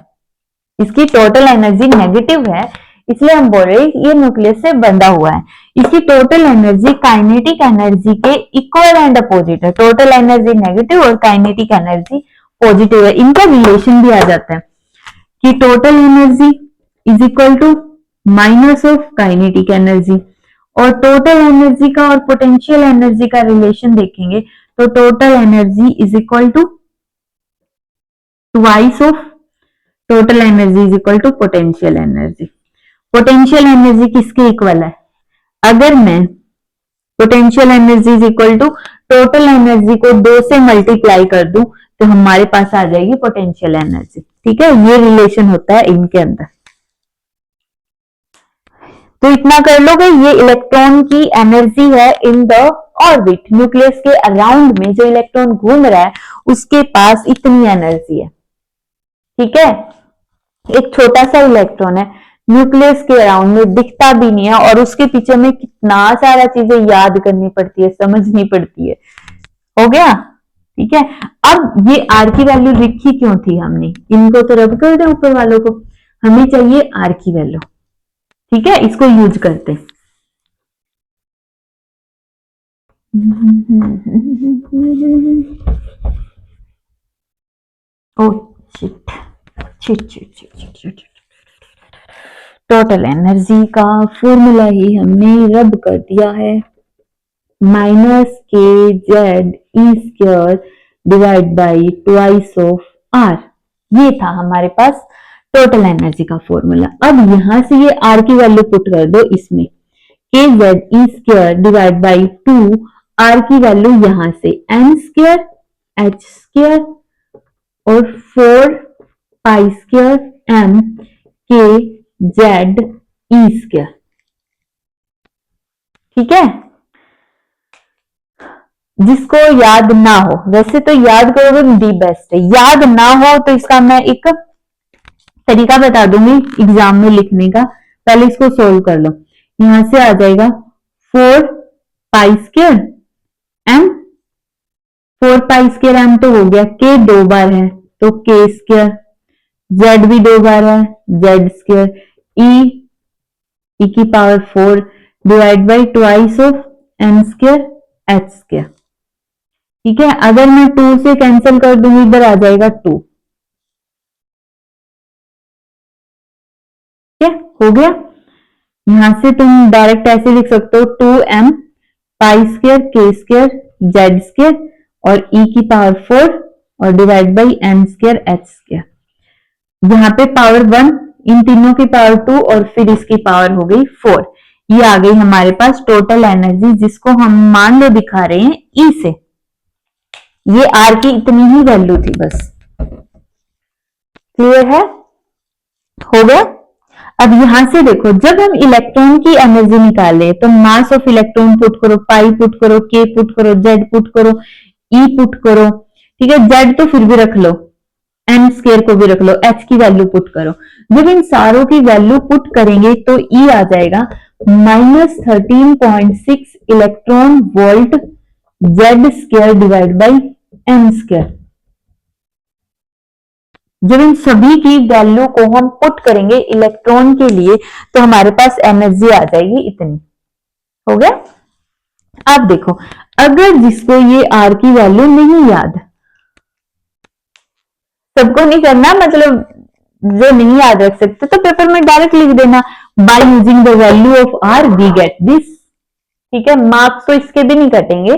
इसकी टोटल एनर्जी नेगेटिव है, इसलिए हम बोल रहे हैं ये न्यूक्लियस से बंधा हुआ है। इसकी टोटल एनर्जी काइनेटिक एनर्जी के इक्वल एंड अपोजिट है, टोटल एनर्जी नेगेटिव और काइनेटिक एनर्जी पॉजिटिव है। इनका रिलेशन भी आ जाता है कि total energy is equal to minus of kinetic energy, और टोटल एनर्जी का और पोटेंशियल एनर्जी का रिलेशन देखेंगे तो total energy is equal to twice of total energy is equal to potential energy. Potential energy किसके इक्वल है, अगर मैं potential energy is equal to total energy को 2 से मल्टीप्लाई कर दूं तो हमारे पास आ जाएगी पोटेंशियल एनर्जी। ठीक है, ये रिलेशन होता है इनके अंदर। तो इतना कर लोगे, ये इलेक्ट्रॉन की एनर्जी है इन द ऑर्बिट, न्यूक्लियस के अराउंड में जो इलेक्ट्रॉन घूम रहा है उसके पास इतनी एनर्जी है। ठीक है, एक छोटा सा इलेक्ट्रॉन है, न्यूक्लियस के अराउंड में दिखता भी नहीं है, और उसके पीछे में कितना सारा चीजें याद करनी पड़ती है, समझनी पड़ती है। हो गया, ठीक है। अब ये आर की वैल्यू लिखी क्यों थी हमने, इनको तो रब कर दे ऊपर वालों को, हमें चाहिए आर की वैल्यू। ठीक है, इसको यूज करते हैं। Oh shit shit shit shit shit, total energy का फॉर्मूला ही हमने रब कर दिया है, minus K Z E square divide by twice of R. ये था हमारे पास टोटल एनर्जी का फॉर्मूला। अब यहां से ये आर की वैल्यू पुट कर दो इसमें, K Z E square divide by 2, R की वैल्यू यहां से एन स्क्वायर एच स्क्वायर और 4 pi square M K Z E square. ठीक है, जिसको याद ना हो, वैसे तो याद करोगे दी बेस्ट है, याद ना हो तो इसका मैं एक तरीका बता दूंगी एग्जाम में लिखने का, पहले इसको सोल्व कर लो। यहां से आ जाएगा 4 pi square M, 4 pi square M तो हो गया, के 2 बार है तो के स्क्वायर, जेड भी 2 बार है जेड स्क्वायर, ई की power 4 divide by twice of M square H square. ठीक है, अगर मैं 2 से कैंसिल कर दूंगी इधर आ जाएगा 2। ठीक है, हो गया। यहां से तुम डायरेक्ट ऐसे लिख सकते हो 2m pi square K square Z square और ई की पावर 4 और divide by M square H square. यहां पे पावर 1, इन तीनों की पावर 2 और फिर इसकी पावर हो गई 4। ये आ गई हमारे पास टोटल एनर्जी, जिसको हम मान लो दिखा रहे हैं ई से। ये आर की इतनी ही वैल्यू थी बस। क्लियर है, हो गया। अब यहां से देखो, जब हम इलेक्ट्रॉन की एनर्जी निकाले तो मास ऑफ इलेक्ट्रॉन पुट करो, पाई पुट करो, के पुट करो, जेड पुट करो, ई पुट करो। ठीक है, जेड तो फिर भी रख लो, एन स्क्वायर को भी रख लो, एच की वैल्यू पुट करो। जब इन सारों की वैल्यू पुट करेंगे तो ई आ जाएगा -13.6 electron volt Z square divide by N square. जब इन सभी की वैल्यू को हम पुट करेंगे इलेक्ट्रॉन के लिए तो हमारे पास एनर्जी आ जाएगी इतनी। हो गया। अब देखो, अगर जिसको ये आर की वैल्यू नहीं याद, सबको नहीं करना, मतलब जो नहीं याद रख सकते तो पेपर में डायरेक्ट लिख देना, by using the value of R we get this. ठीक है, मार्क्स तो इसके भी नहीं कटेंगे,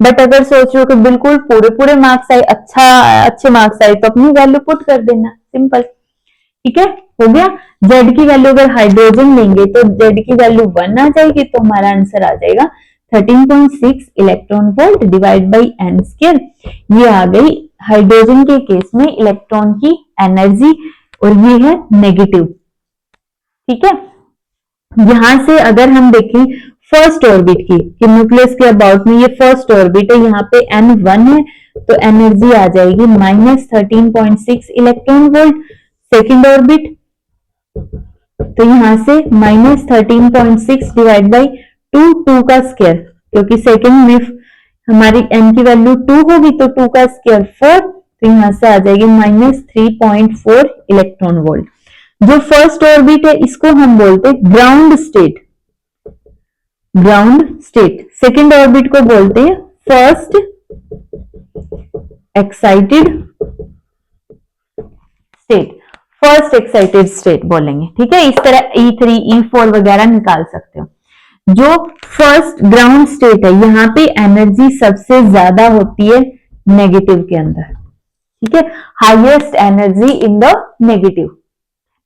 बट अगर सोच रहे हो कि बिल्कुल पूरे पूरे मार्क्स आए, अच्छे मार्क्स आए, तो अपनी वैल्यू पुट कर देना, सिंपल। ठीक है, हो गया। जेड की वैल्यू अगर हाइड्रोजन लेंगे तो जेड की वैल्यू 1 आ जाएगी, तो हमारा आंसर आ जाएगा 13.6 electron volt divide by N square. ये आ गई हाइड्रोजन के केस में इलेक्ट्रॉन की एनर्जी, और ये है नेगेटिव। ठीक है, यहां से अगर हम देखें फर्स्ट ऑर्बिट की, कि न्यूक्लियस के अबाउट में ये फर्स्ट ऑर्बिट है, यहाँ पे n1 है, तो एनर्जी आ जाएगी -13.6 इलेक्ट्रॉन वोल्ट। सेकेंड ऑर्बिट, तो यहां से -13.6 डिवाइड बाई 2 का स्क्वायर, क्योंकि सेकेंड में हमारी n की वैल्यू 2 होगी तो 2 का स्क्वायर 4, तो यहां से आ जाएगी -3.4 इलेक्ट्रॉन वोल्ट। जो फर्स्ट ऑर्बिट है इसको हम बोलते हैं ground state, ground state. Second orbit को बोलते हैं first excited state, first excited state बोलेंगे। ठीक है, इस तरह E3 E4 वगैरह निकाल सकते हो। जो फर्स्ट ग्राउंड स्टेट है, यहाँ पे एनर्जी सबसे ज्यादा होती है नेगेटिव के अंदर। ठीक है, highest energy in the negative,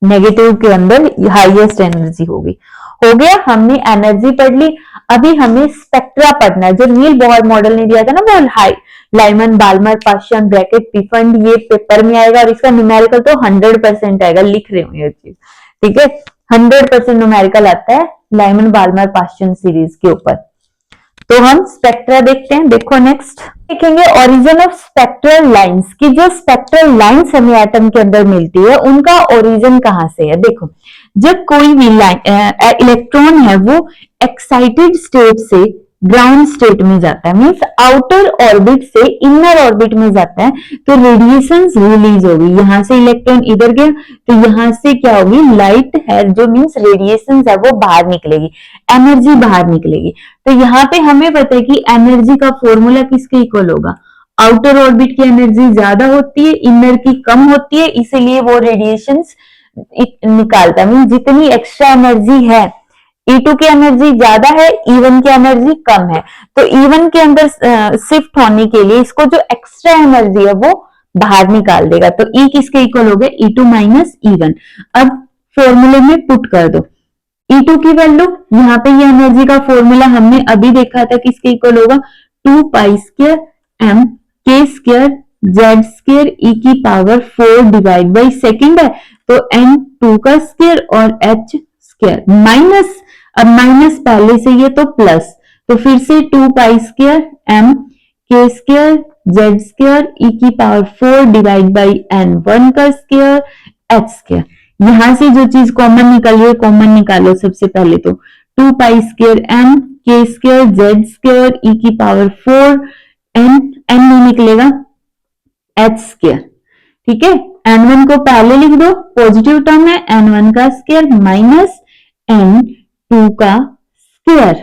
negative के अंदर हाईएस्ट एनर्जी होगी। हो गया, हमने एनर्जी पढ़ ली। अभी हमें स्पेक्ट्रा पढ़ना है, जो नील बोहर मॉडल ने दिया था ना, वो हाई लाइमन बाल्मर पाशियन ब्रैकेट पिफंड, ये पेपर में आएगा और इसका न्यूमेरिकल तो 100% आएगा, लिख रहे हो ये चीज। ठीक है, 100% न्यूमेरिकल आता है लाइमन बाल्मर पास्चन सीरीज के ऊपर। तो हम स्पेक्ट्रा देखते हैं। देखो नेक्स्ट देखेंगे ओरिजिन ऑफ स्पेक्ट्रल लाइंस की जो स्पेक्ट्रल लाइंस हमें एटम के अंदर मिलती है उनका ओरिजिन कहां से है। देखो जब कोई भी इलेक्ट्रॉन है वो एक्साइटेड स्टेट से ग्राउंड स्टेट में जाता है, मीन्स आउटर ऑर्बिट से इनर ऑर्बिट में जाता है, तो रेडिएशंस रिलीज होगी। यहां से इलेक्ट्रॉन इधर गया तो यहां से क्या होगी, लाइट है जो मीन्स रेडिएशंस है वो बाहर निकलेगी, एनर्जी बाहर निकलेगी। तो यहाँ पे हमें पता है कि एनर्जी का फॉर्मूला किसके इक्वल होगा, आउटर ऑर्बिट की एनर्जी ज्यादा होती है, इनर की कम होती है, इसीलिए वो रेडिएशंस निकालता है। मीन्स जितनी एक्स्ट्रा एनर्जी है, E2 की एनर्जी ज्यादा है, E1 की एनर्जी कम है, तो E1 के अंदर शिफ्ट होने के लिए इसको जो एक्स्ट्रा एनर्जी है वो बाहर निकाल देगा। तो E किसके इक्वल हो गया, E2 माइनस E1। अब फॉर्मूले में पुट कर दो E2 की वैल्यू, यहाँ पे ये एनर्जी का फॉर्मूला हमने अभी देखा था किसके इक्वल होगा, 2 पाई square m k square z square e की पावर 4 डिवाइड बाई सेकेंड है, तो n2 का स्क्वायर और h स्क्वायर माइनस, अब माइनस पहले से ये तो प्लस, तो फिर से 2 पाई square m k square z square e की पावर 4 डिवाइड बाई n1 का स्क्वायर h स्क्वायर। यहां से जो चीज कॉमन निकल रही है कॉमन निकालो सबसे पहले, तो 2 पाई square m k square z square e की पावर 4 n नहीं निकलेगा h स्क्वायर, ठीक है। n1 को पहले लिख दो, पॉजिटिव टर्म है, n1 का स्क्वायर माइनस n2 का स्क्वायर,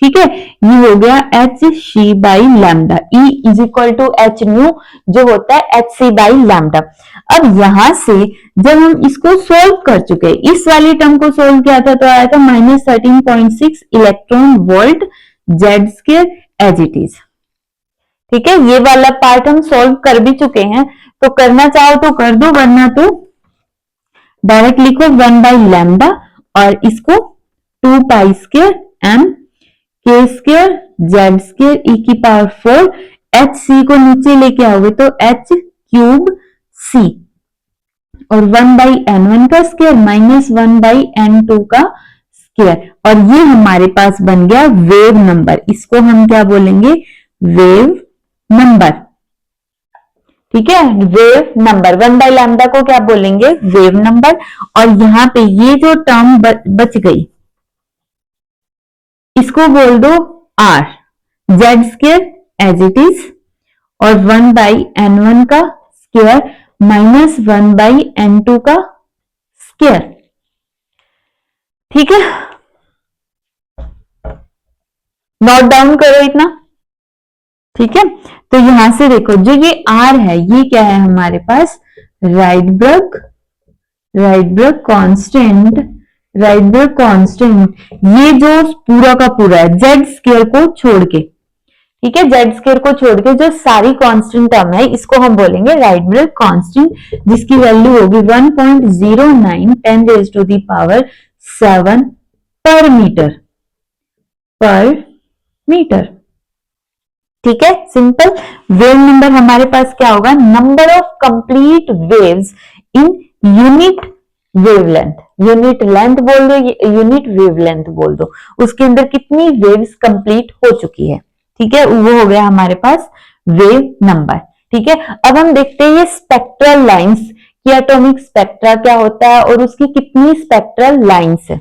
ठीक है। ये हो गया h c by lambda, E is equal to h nu जो होता है h c बाई लैम्डा। अब यहां से जब हम इसको सोल्व कर चुके, इस वाली टर्म को सोल्व किया था तो आया था -13.6 electron volt z square as it is, ठीक है। ये वाला पार्ट हम सोल्व कर भी चुके हैं, तो करना चाहो तो कर दो, वरना तो डायरेक्ट लिखो 1 बाई लैम्डा और इसको 2 पाई square m k square z square e की पावर 4 h c को नीचे लेके आओगे तो h क्यूब c और 1 बाई n1 का स्क्वायर माइनस 1 बाई n2 का स्क्वायर, और ये हमारे पास बन गया वेव नंबर। इसको हम क्या बोलेंगे, वेव नंबर, ठीक है। वेव नंबर 1 बाई लैम्डा को क्या बोलेंगे, वेव नंबर। और यहां पे ये जो टर्म बच गई इसको बोल दो r, z square as it is और 1 बाई n1 का स्क्वायर माइनस 1 बाई n2 का स्क्वायर, ठीक है। नोट डाउन करो इतना, ठीक है। तो यहां से देखो जो ये R है ये क्या है हमारे पास, राइडबर्ग कांस्टेंट, राइडबर्ग कांस्टेंट, ये जो पूरा का पूरा है z स्क्वायर को छोड़ के, ठीक है, z स्क्वायर को छोड़ के जो सारी कांस्टेंट टर्म है इसको हम बोलेंगे राइडबर्ग कांस्टेंट, जिसकी वैल्यू होगी 1.09 10 रेज़ टू द पावर 7 पर मीटर, ठीक है। सिंपल। वेव नंबर हमारे पास क्या होगा, number of complete waves in unit wavelength, unit length बोल दो, यूनिट वेवलेंथ बोल दो, उसके अंदर कितनी वेव्स कंप्लीट हो चुकी है, ठीक है, वो हो गया हमारे पास वेव नंबर, ठीक है। अब हम देखते हैं ये स्पेक्ट्रल लाइंस की एटॉमिक स्पेक्ट्रा क्या होता है और उसकी कितनी स्पेक्ट्रल लाइंस है।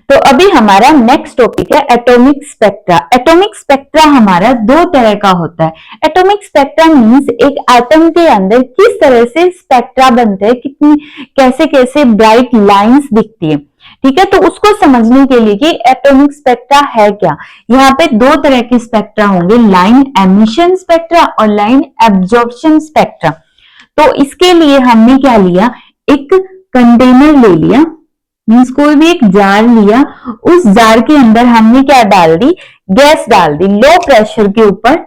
तो अभी हमारा नेक्स्ट टॉपिक है एटॉमिक स्पेक्ट्रा। एटॉमिक स्पेक्ट्रा हमारा दो तरह का होता है। एटॉमिक स्पेक्ट्रा मींस एक एटम के अंदर किस तरह से स्पेक्ट्रा बनते हैं, कितनी कैसे कैसे ब्राइट लाइंस दिखती है, ठीक है। तो उसको समझने के लिए कि एटॉमिक स्पेक्ट्रा है क्या, यहाँ पे दो तरह के स्पेक्ट्रा होंगे, लाइन एमिशन स्पेक्ट्रा और लाइन एब्जॉर्प्शन स्पेक्ट्रा। तो इसके लिए हमने क्या लिया, एक कंटेनर ले लिया, मीन्स कोई भी एक जार लिया, उस जार के अंदर हमने क्या डाल दी, गैस डाल दी, लो प्रेशर के ऊपर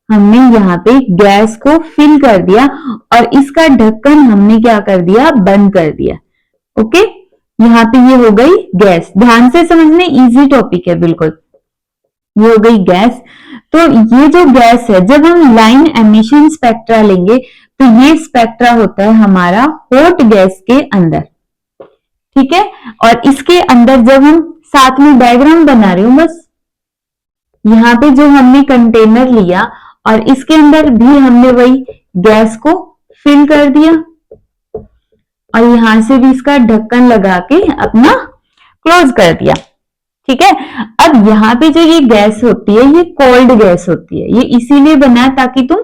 हमने यहाँ पे गैस को फिल कर दिया और इसका ढक्कन हमने क्या कर दिया, बंद कर दिया, ओके। यहाँ पे ये हो गई गैस, ध्यान से समझने, इजी टॉपिक है बिल्कुल, ये हो गई गैस। तो ये जो गैस है, जब हम लाइन एमिशन स्पेक्ट्रा लेंगे तो ये स्पेक्ट्रा होता है हमारा हॉट गैस के अंदर, ठीक है। और इसके अंदर जब हम साथ में डायग्राम बना रही हूं, बस यहाँ पे जो हमने कंटेनर लिया और इसके अंदर भी हमने वही गैस को फिल कर दिया और यहां से भी इसका ढक्कन लगा के अपना क्लोज कर दिया। ठीक है। अब यहाँ पे जो ये गैस होती है ये कोल्ड गैस होती है, ये इसीलिए बना ताकि तुम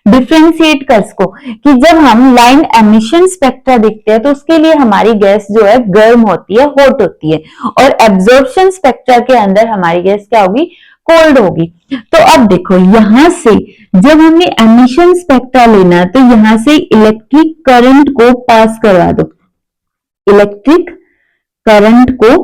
डिफ्रेंशिएट कर सको कि जब हम लाइन एमिशन स्पेक्ट्रा देखते हैं तो उसके लिए हमारी गैस जो है गर्म होती है, हॉट होती है, और एब्जॉर्प्शन स्पेक्ट्रा के अंदर हमारी गैस क्या होगी, कोल्ड होगी। तो अब देखो यहां से जब हमने एमिशन स्पेक्ट्रा लेना तो यहां से इलेक्ट्रिक करंट को पास करवा दो, इलेक्ट्रिक करंट को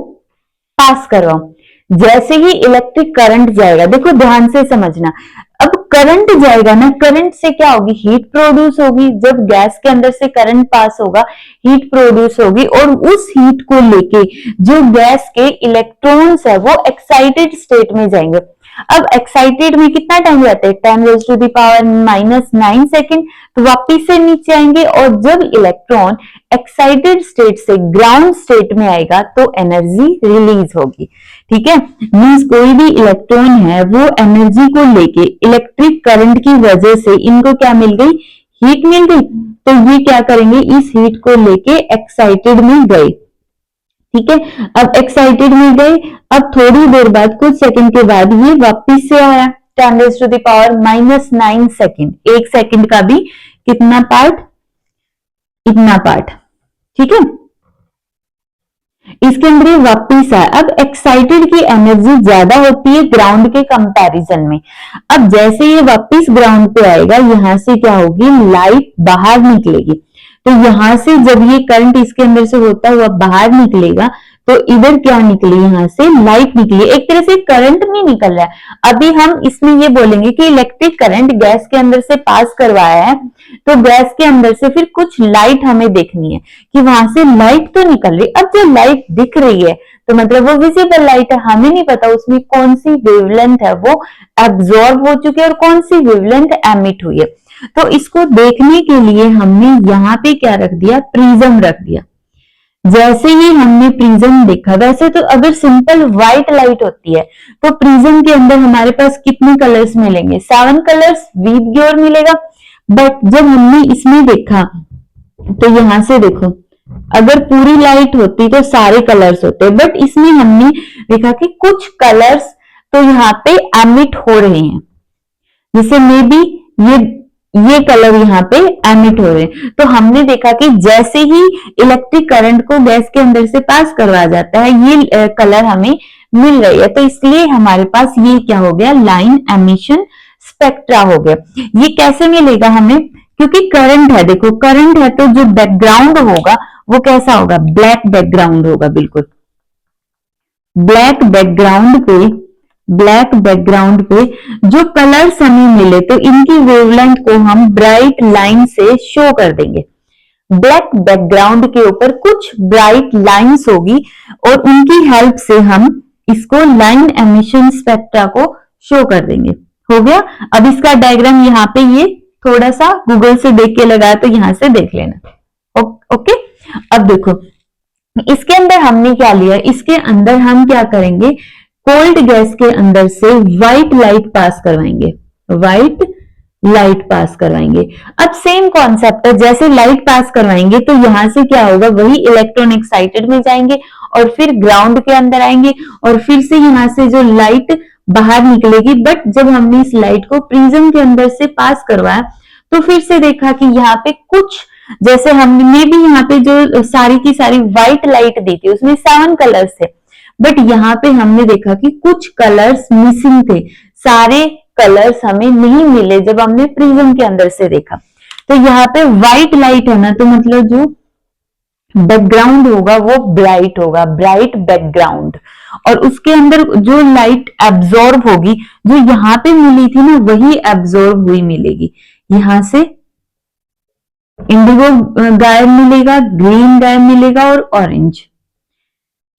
पास करवाओ। जैसे ही इलेक्ट्रिक करंट जाएगा, देखो ध्यान से समझना, अब करंट जाएगा ना, करंट से क्या होगी, हीट प्रोड्यूस होगी। जब गैस के अंदर से करंट पास होगा हीट प्रोड्यूस होगी और उस हीट को लेके जो गैस के इलेक्ट्रॉन्स है वो एक्साइटेड स्टेट में जाएंगे। अब एक्साइटेड में कितना टाइम रहता है, 10⁻⁻⁹ सेकेंड, तो वापिस से नीचे आएंगे और जब इलेक्ट्रॉन एक्साइटेड स्टेट से ग्राउंड स्टेट में आएगा तो एनर्जी रिलीज होगी। ठीक है, मींस कोई भी इलेक्ट्रॉन है वो एनर्जी को लेके इलेक्ट्रिक करंट की वजह से इनको क्या मिल गई, हीट मिल गई, तो ये क्या करेंगे, इस हीट को लेके एक्साइटेड में गए। ठीक है, अब एक्साइटेड में गए, अब थोड़ी देर बाद कुछ सेकंड के बाद ये वापिस से आया 10⁻⁹ सेकंड, एक सेकंड का भी कितना पार्ट, इतना पार्ट। ठीक है, इसके अंदर ये वापिस आया। अब एक्साइटेड की एनर्जी ज्यादा होती है ग्राउंड के कंपैरिजन में। अब जैसे ये वापिस ग्राउंड पे आएगा यहां से क्या होगी, लाइट बाहर निकलेगी। तो यहां से जब ये करंट इसके अंदर से होता हुआ बाहर निकलेगा तो इधर क्या निकली, यहां से लाइट निकली। एक तरह से करंट नहीं निकल रहा है। अभी हम इसमें ये बोलेंगे कि इलेक्ट्रिक करंट गैस के अंदर से पास करवाया है तो गैस के अंदर से फिर कुछ लाइट हमें देखनी है कि वहां से लाइट तो निकल रही। अब जो लाइट दिख रही है तो मतलब वो विजिबल लाइट है, हमें नहीं पता उसमें कौन सी वेवलेंथ है वो एब्जॉर्ब हो चुकी है और कौन सी वेवलेंथ एमिट हुई है। तो इसको देखने के लिए हमने यहाँ पे क्या रख दिया, प्रिज्म रख दिया। जैसे ही हमने प्रिज्म देखा, वैसे तो अगर सिंपल व्हाइट लाइट होती है तो प्रिज्म के अंदर हमारे पास कितने कलर्स मिलेंगे, 7 कलर्स विद ग्योर मिलेगा। बट जब हमने इसमें देखा तो यहां से देखो, अगर पूरी लाइट होती तो सारे कलर्स होते, बट इसमें हमने देखा कि कुछ कलर्स तो यहाँ पे एमिट हो रहे हैं, जैसे मे बी ये कलर यहाँ पे एमिट हो रहे हैं। तो हमने देखा कि जैसे ही इलेक्ट्रिक करंट को गैस के अंदर से पास करवाया जाता है ये कलर हमें मिल रही है, तो इसलिए हमारे पास ये क्या हो गया, लाइन एमिशन स्पेक्ट्रा हो गया। ये कैसे मिलेगा हमें, क्योंकि करंट है, देखो करंट है तो जो बैकग्राउंड होगा वो कैसा होगा, ब्लैक बैकग्राउंड होगा, बिल्कुल ब्लैक बैकग्राउंड पे जो कलर्स हमें मिले तो इनकी वेवलेंथ को हम ब्राइट लाइन से शो कर देंगे। ब्लैक बैकग्राउंड के ऊपर कुछ ब्राइट लाइंस होगी और उनकी हेल्प से हम इसको लाइन एमिशन स्पेक्ट्रा को शो कर देंगे। हो गया। अब इसका डायग्राम यहाँ पे ये थोड़ा सा गूगल से देख के लगाया तो यहां से देख लेना। ओके, अब देखो इसके अंदर हमने क्या लिया, इसके अंदर हम क्या करेंगे, कोल्ड गैस के अंदर से व्हाइट लाइट पास करवाएंगे, व्हाइट लाइट पास करवाएंगे। अब सेम कॉन्सेप्ट है, जैसे लाइट पास करवाएंगे तो यहां से क्या होगा, वही इलेक्ट्रॉन एक्साइटेड में जाएंगे और फिर ग्राउंड के अंदर आएंगे और फिर से यहां से जो लाइट बाहर निकलेगी। बट जब हमने इस लाइट को प्रिज्म के अंदर से पास करवाया तो फिर से देखा कि यहाँ पे कुछ, जैसे हमने भी यहाँ पे जो सारी की सारी व्हाइट लाइट दी थी उसमें 7 कलर्स थे, बट यहाँ पे हमने देखा कि कुछ कलर्स मिसिंग थे, सारे कलर्स हमें नहीं मिले जब हमने प्रिज्म के अंदर से देखा। तो यहाँ पे व्हाइट लाइट है ना, तो मतलब जो बैकग्राउंड होगा वो ब्राइट होगा, ब्राइट बैकग्राउंड, और उसके अंदर जो लाइट एब्जॉर्ब होगी, जो यहाँ पे मिली थी ना वही एब्जॉर्ब हुई मिलेगी। यहां से इंडिगो गायब मिलेगा, ग्रीन गायब मिलेगा और ऑरेंज।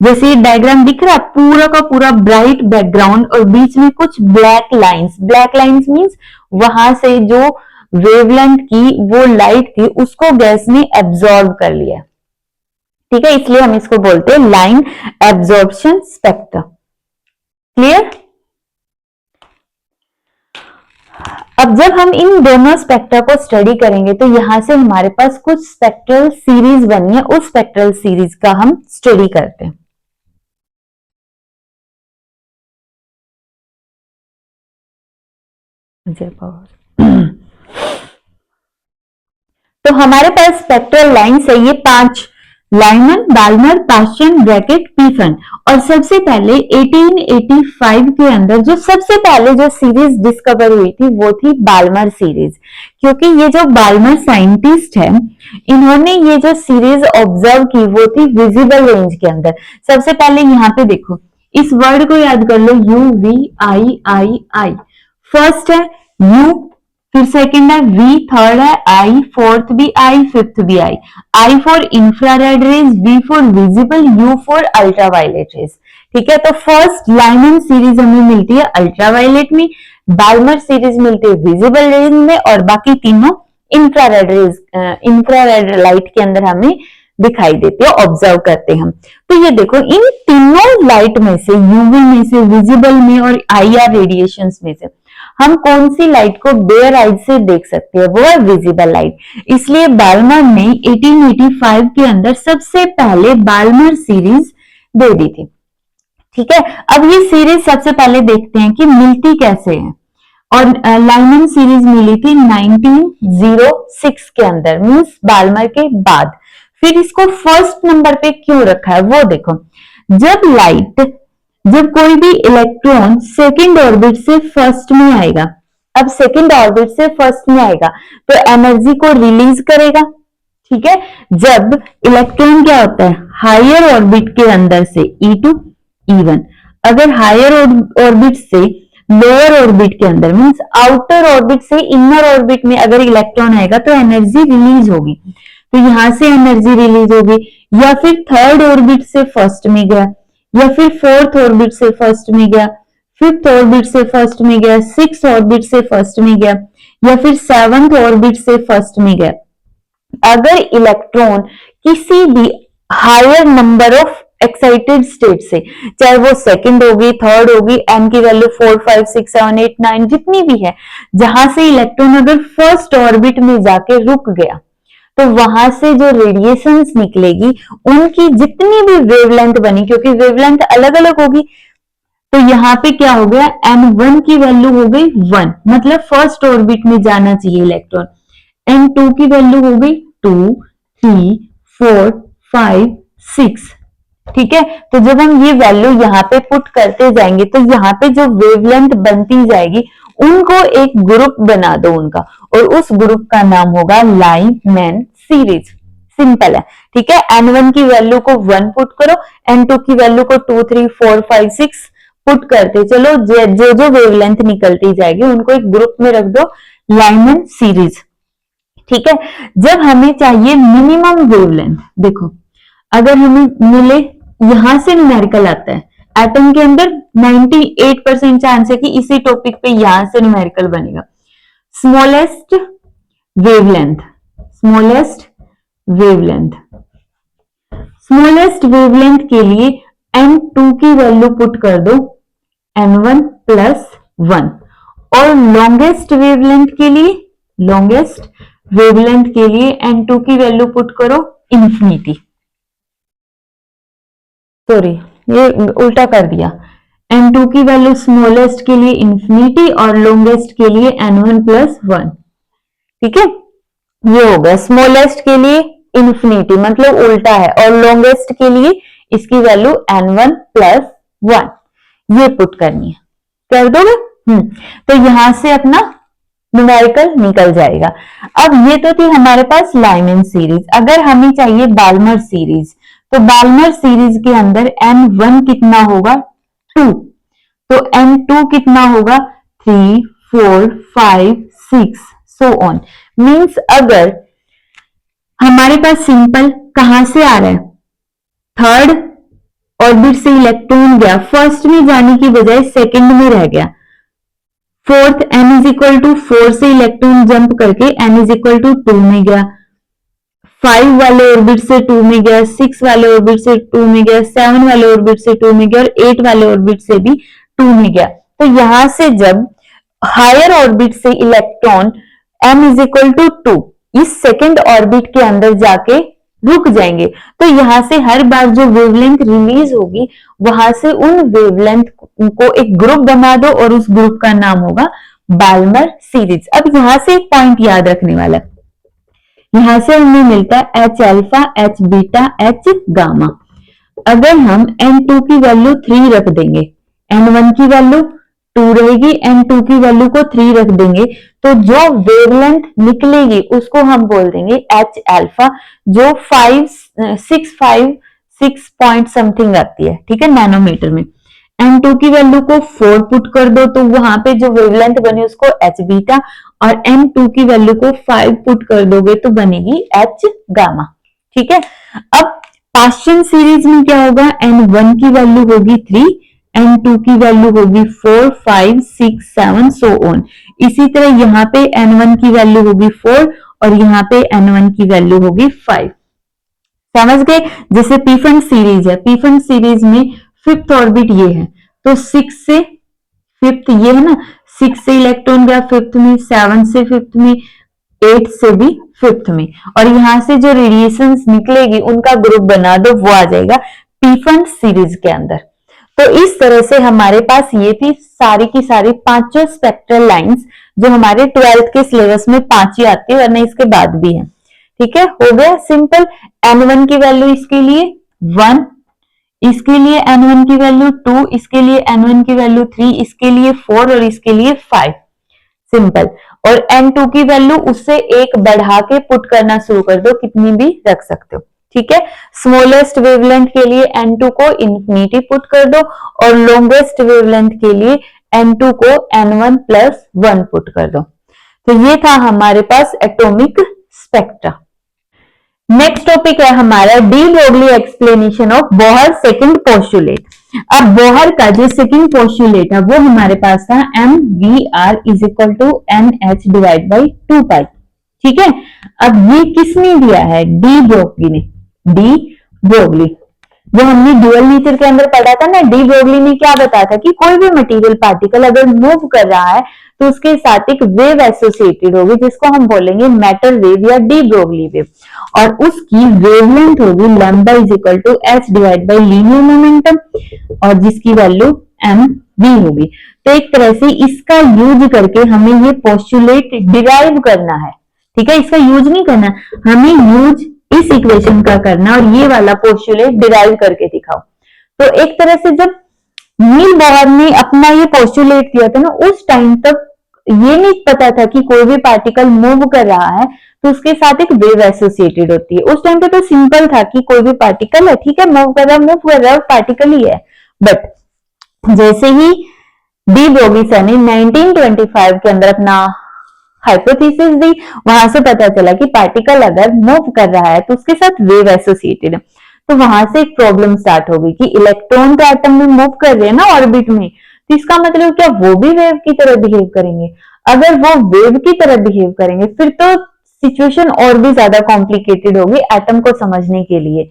जैसे डायग्राम दिख रहा है, पूरा का पूरा ब्राइट बैकग्राउंड और बीच में कुछ black lines. Black lines means वहां से जो वेवलेंथ की वो लाइट थी उसको गैस ने एब्जॉर्ब कर लिया। ठीक है, इसलिए हम इसको बोलते हैं लाइन एब्जॉर्प्शन स्पेक्ट्रा। क्लियर? अब जब हम इन दोनों स्पेक्ट्रा को स्टडी करेंगे तो यहां से हमारे पास कुछ स्पेक्ट्रल सीरीज बनी है, उस स्पेक्ट्रल सीरीज का हम स्टडी करते हैं। तो हमारे पास स्पेक्ट्रल लाइन्स है ये 5, लाइमन, बाल्मर, पाश्चन, ब्रैकेट, पीफन। और सबसे पहले 1885 के अंदर जो सबसे पहले जो सीरीज डिस्कवर हुई थी वो थी बाल्मर सीरीज, क्योंकि ये जो बाल्मर साइंटिस्ट है इन्होंने ये जो सीरीज ऑब्जर्व की वो थी विजिबल रेंज के अंदर। सबसे पहले यहाँ पे देखो, इस वर्ड को याद कर लो, UVIII। फर्स्ट है यू, फिर सेकंड है V, थर्ड है I, फोर्थ भी I, फिफ्थ भी I for infrared rays, V for visible, U for ultraviolet rays. ठीक है, तो फर्स्ट लाइमन सीरीज हमें मिलती है अल्ट्रावायलेट में, बाल्मर सीरीज मिलती है विजिबल रेज में, और बाकी तीनों इंफ्रारेड रेज, इंफ्रारेड लाइट के अंदर हमें दिखाई देती है, ऑब्जर्व करते हैं हम। तो ये देखो, इन तीनों लाइट में से, यूवी में से, विजिबल में और IR रेडिएशंस में से हम कौन सी लाइट को बेयर आइज से देख सकते हैं, वो है विजिबल लाइट। इसलिए बाल्मर ने 1885 के अंदर सबसे पहले बाल्मर सीरीज दे दी थी। ठीक है, अब ये सीरीज सबसे पहले देखते हैं कि मिलती कैसे है। और लाइमन सीरीज मिली थी 1906 के अंदर, मींस बाल्मर के बाद। फिर इसको फर्स्ट नंबर पे क्यों रखा है वो देखो, जब कोई भी इलेक्ट्रॉन सेकंड ऑर्बिट से फर्स्ट में आएगा, अब सेकंड ऑर्बिट से फर्स्ट में आएगा तो एनर्जी को रिलीज करेगा। ठीक है, जब इलेक्ट्रॉन क्या होता है, हायर ऑर्बिट के अंदर से E2 E1, अगर हायर ऑर्बिट से लोअर ऑर्बिट के अंदर, मींस आउटर ऑर्बिट से इनर ऑर्बिट में अगर इलेक्ट्रॉन आएगा तो एनर्जी रिलीज होगी। तो यहां से एनर्जी रिलीज होगी, या फिर थर्ड ऑर्बिट से फर्स्ट में गया, या फिर फोर्थ ऑर्बिट से फर्स्ट में गया, फिफ्थ ऑर्बिट से फर्स्ट में गया, सिक्स्थ ऑर्बिट से फर्स्ट में गया, या फिर सेवंथ ऑर्बिट से फर्स्ट में गया। अगर इलेक्ट्रॉन किसी भी higher number of excited state से, चाहे वो सेकंड होगी, थर्ड होगी, एन की वैल्यू 4, 5, 6, 7, 8, 9 जितनी भी है, जहां से इलेक्ट्रॉन अगर फर्स्ट ऑर्बिट में जाके रुक गया तो वहां से जो रेडिएशंस निकलेगी उनकी जितनी भी वेवलेंथ बनी, क्योंकि वेवलेंथ अलग अलग होगी, तो यहाँ पे क्या हो गया, N1 की वैल्यू हो गई 1, मतलब फर्स्ट ऑर्बिट में जाना चाहिए इलेक्ट्रॉन। N2 की वैल्यू हो गई 2, 3, 4, 5, 6। ठीक है, तो जब हम ये वैल्यू यहाँ पे पुट करते जाएंगे तो यहाँ पे जो वेवलेंथ बनती जाएगी उनको एक ग्रुप बना दो उनका, और उस ग्रुप का नाम होगा लाइमन सीरीज। सिंपल है। ठीक है, N1 की वैल्यू को 1 पुट करो, N2 की वैल्यू को 2, 3, 4, 5, 6 पुट करते चलो, जो जो वेवलेंथ निकलती जाएगी उनको एक ग्रुप में रख दो, लाइमन सीरीज। ठीक है, जब हमें चाहिए मिनिमम वेवलेंथ, देखो अगर हमें मिले, यहां से न्यूमेरिकल आता है, एटम के अंदर 98% चांस है कि इसी टॉपिक पे यहां से न्यूमेरिकल बनेगा। Smallest wavelength, smallest wavelength, smallest wavelength के लिए N2 की वैल्यू पुट कर दो N1 + 1, और लॉन्गेस्ट वेवलेंथ के लिए, लॉन्गेस्ट वेवलेंथ के लिए N2 की वैल्यू पुट करो इंफिनिटी। सॉरी, ये उल्टा कर दिया, N2 की वैल्यू स्मॉलेस्ट के लिए इंफिनिटी और लॉन्गेस्ट के लिए N1 + 1। ठीक है, ये हो गया, स्मॉलेस्ट के लिए इंफिनिटी मतलब उल्टा है, और लॉन्गेस्ट के लिए इसकी वैल्यू N1 + 1 ये पुट करनी है, कर दोगे। तो यहां से अपना न्यूमेरिकल निकल जाएगा। अब ये तो थी हमारे पास लाइमन सीरीज। अगर हमें चाहिए बाल्मर सीरीज, तो बाल्मर सीरीज के अंदर N1 कितना होगा 2, तो N2 कितना होगा 3, 4, 5, 6 सो ऑन। मींस अगर हमारे पास सिंपल कहां से आ रहा है, थर्ड ऑर्बिट से इलेक्ट्रॉन गया, फर्स्ट में जाने की बजाय सेकंड में रह गया, फोर्थ n = 4 से इलेक्ट्रॉन जंप करके n = 2 में गया, 5 वाले ऑर्बिट से 2 में गया, 6 वाले ऑर्बिट से 2 में गया, 7 वाले ऑर्बिट से 2 में गया और 8 वाले ऑर्बिट से भी 2 में गया। तो यहां से जब हायर ऑर्बिट से electron m is equal to 2 इस सेकेंड ऑर्बिट के अंदर जाके रुक जाएंगे, तो यहां से हर बार जो वेवलेंथ रिलीज होगी वहां से उन वेवलेंथ को एक ग्रुप बना दो और उस ग्रुप का नाम होगा बाल्मर सीरीज। अब यहां से एक पॉइंट याद रखने वाला, यहां से हमें मिलता है H alpha, H beta, H gamma. अगर हम N2 की वैल्यू 3 रख देंगे, N1 की वैल्यू 2 रहेगी, N2 की वैल्यू को 3 रख देंगे, तो जो वेवलेंथ निकलेगी उसको हम बोल देंगे H अल्फा, जो 6 पॉइंट समथिंग आती है, ठीक है, नैनोमीटर में। N2 की वैल्यू को 4 पुट कर दो तो वहां पे जो वेवलेंथ बने उसको H बीटा, और N2 की वैल्यू को 5 पुट कर दोगे तो बनेगी H गामा, ठीक है। अब पास्चन सीरीज में क्या होगा, N1 की वैल्यू होगी 3, N2 की वैल्यू होगी 4, 5, 6, 7 सो ऑन। इसी तरह यहाँ पे N1 की वैल्यू होगी 4 और यहाँ पे N1 की वैल्यू होगी 5। समझ गए? जैसे पीफंड सीरीज है, पीफंड सीरीज में फिफ्थ ऑर्बिट ये है, तो 6 से फिफ्थ ये है ना, 6 से इलेक्ट्रॉन गया फिफ्थ में, 7 से फिफ्थ में, 8 से भी फिफ्थ में, और यहां से जो रेडिएशंस निकलेगी उनका ग्रुप बना दो, वो आ जाएगा पीफंड सीरीज के अंदर। तो इस तरह से हमारे पास ये थी सारी की सारी पांचों स्पेक्ट्रल लाइंस, जो हमारे 12th के सिलेबस में 5 ही आती है, वरना इसके बाद भी है। ठीक है, हो गया सिंपल। N1 की वैल्यू इसके लिए 1, इसके लिए N1 की वैल्यू 2, इसके लिए N1 की वैल्यू 3, इसके लिए 4 और इसके लिए 5, सिंपल। और N2 की वैल्यू उससे एक बढ़ा के पुट करना शुरू कर दो, कितनी भी रख सकते हो, ठीक है। स्मॉलेस्ट वेवलेंथ के लिए N2 को इंफिनिटी पुट कर दो और लॉन्गेस्ट वेवलेंथ के लिए N2 को N1 प्लस 1 पुट कर दो। तो ये था हमारे पास एटॉमिक स्पेक्ट्रा। नेक्स्ट टॉपिक है हमारा de Broglie explanation of Bohr second postulate. अब बोहर का जो सेकंड पोस्टुलेट है वो हमारे पास था mvr is equal to nh divide by 2 pi, ठीक है। अब ये किसने दिया है, डी ब्रोगली ने। डी ब्रोगली जो हमने ड्यूअल नेचर के अंदर पढ़ा था ना, डी ब्रोगली ने क्या बताया था कि कोई भी मटेरियल पार्टिकल अगर मूव कर रहा है तो उसके साथ एक वेव एसोसिएटेड होगी, जिसको हम बोलेंगे मैटर वेव या डी ब्रोगली वेव, और उसकी वेवलेंथ होगी lambda is equal to h divide by linear momentum, और जिसकी वैल्यू mv होगी। तो एक तरह से इसका यूज करके हमें ये पोस्टुलेट डिराइव करना है, ठीक है। इसका यूज नहीं करना, हमें यूज इस इक्वेशन का करना और ये वाला पोस्टुलेट डिराइव करके दिखाओ। तो एक तरह से जब नील बोहर ने अपना ये पोस्टुलेट दिया था ना, उस टाइम तक ये नहीं पता था कि कोई भी पार्टिकल मूव कर रहा है तो उसके साथ एक वेव एसोसिएटेड होती है। उस टाइम पे तो सिंपल था कि कोई भी पार्टिकल है, ठीक है, मूव कर रहा है, पार्टिकल ही है। बट जैसे ही डी ब्रोगली सर ने 1925 के अंदर अपना हाइपोथेसिस दी, वहां से पता चला कि पार्टिकल अगर मूव कर रहा है तो उसके साथ वेव एसोसिएटेड है। तो वहां से एक प्रॉब्लम स्टार्ट होगी कि इलेक्ट्रॉन तो एटम में मूव कर रहे हैं ना ऑर्बिट में, तो इसका मतलब क्या वो भी वेव की तरह बिहेव करेंगे? अगर वो वेव की तरह बिहेव करेंगे फिर तो सिचुएशन और भी ज्यादा कॉम्प्लिकेटेड होगी एटम को समझने के लिए,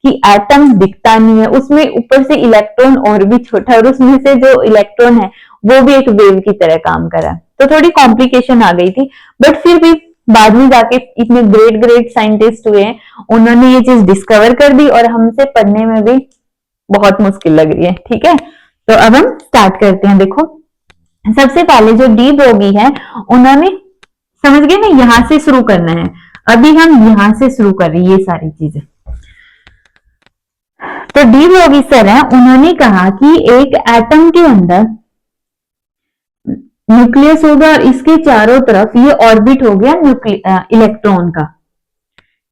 कि एटम दिखता नहीं है, उसमें ऊपर से इलेक्ट्रॉन और भी छोटा है और उसमें से जो इलेक्ट्रॉन है वो भी एक वेव की तरह काम कर रहा है। तो थोड़ी कॉम्प्लिकेशन आ गई थी, बट फिर भी बाद में जाके इतने ग्रेट साइंटिस्ट हुए हैं, उन्होंने ये चीज डिस्कवर कर दी और हमसे पढ़ने में भी बहुत मुश्किल लग रही है, ठीक है। तो अब हम स्टार्ट करते हैं। देखो सबसे पहले जो डी ब्रोगली है उन्होंने, समझ गए ना, यहां से शुरू करना है। अभी हम यहां से शुरू कर रहे हैं ये सारी चीजें। तो डी ब्रोगली सर है, उन्होंने कहा कि एक एटम के अंदर न्यूक्लियस होगा और इसके चारों तरफ ये ऑर्बिट हो गया इलेक्ट्रॉन का,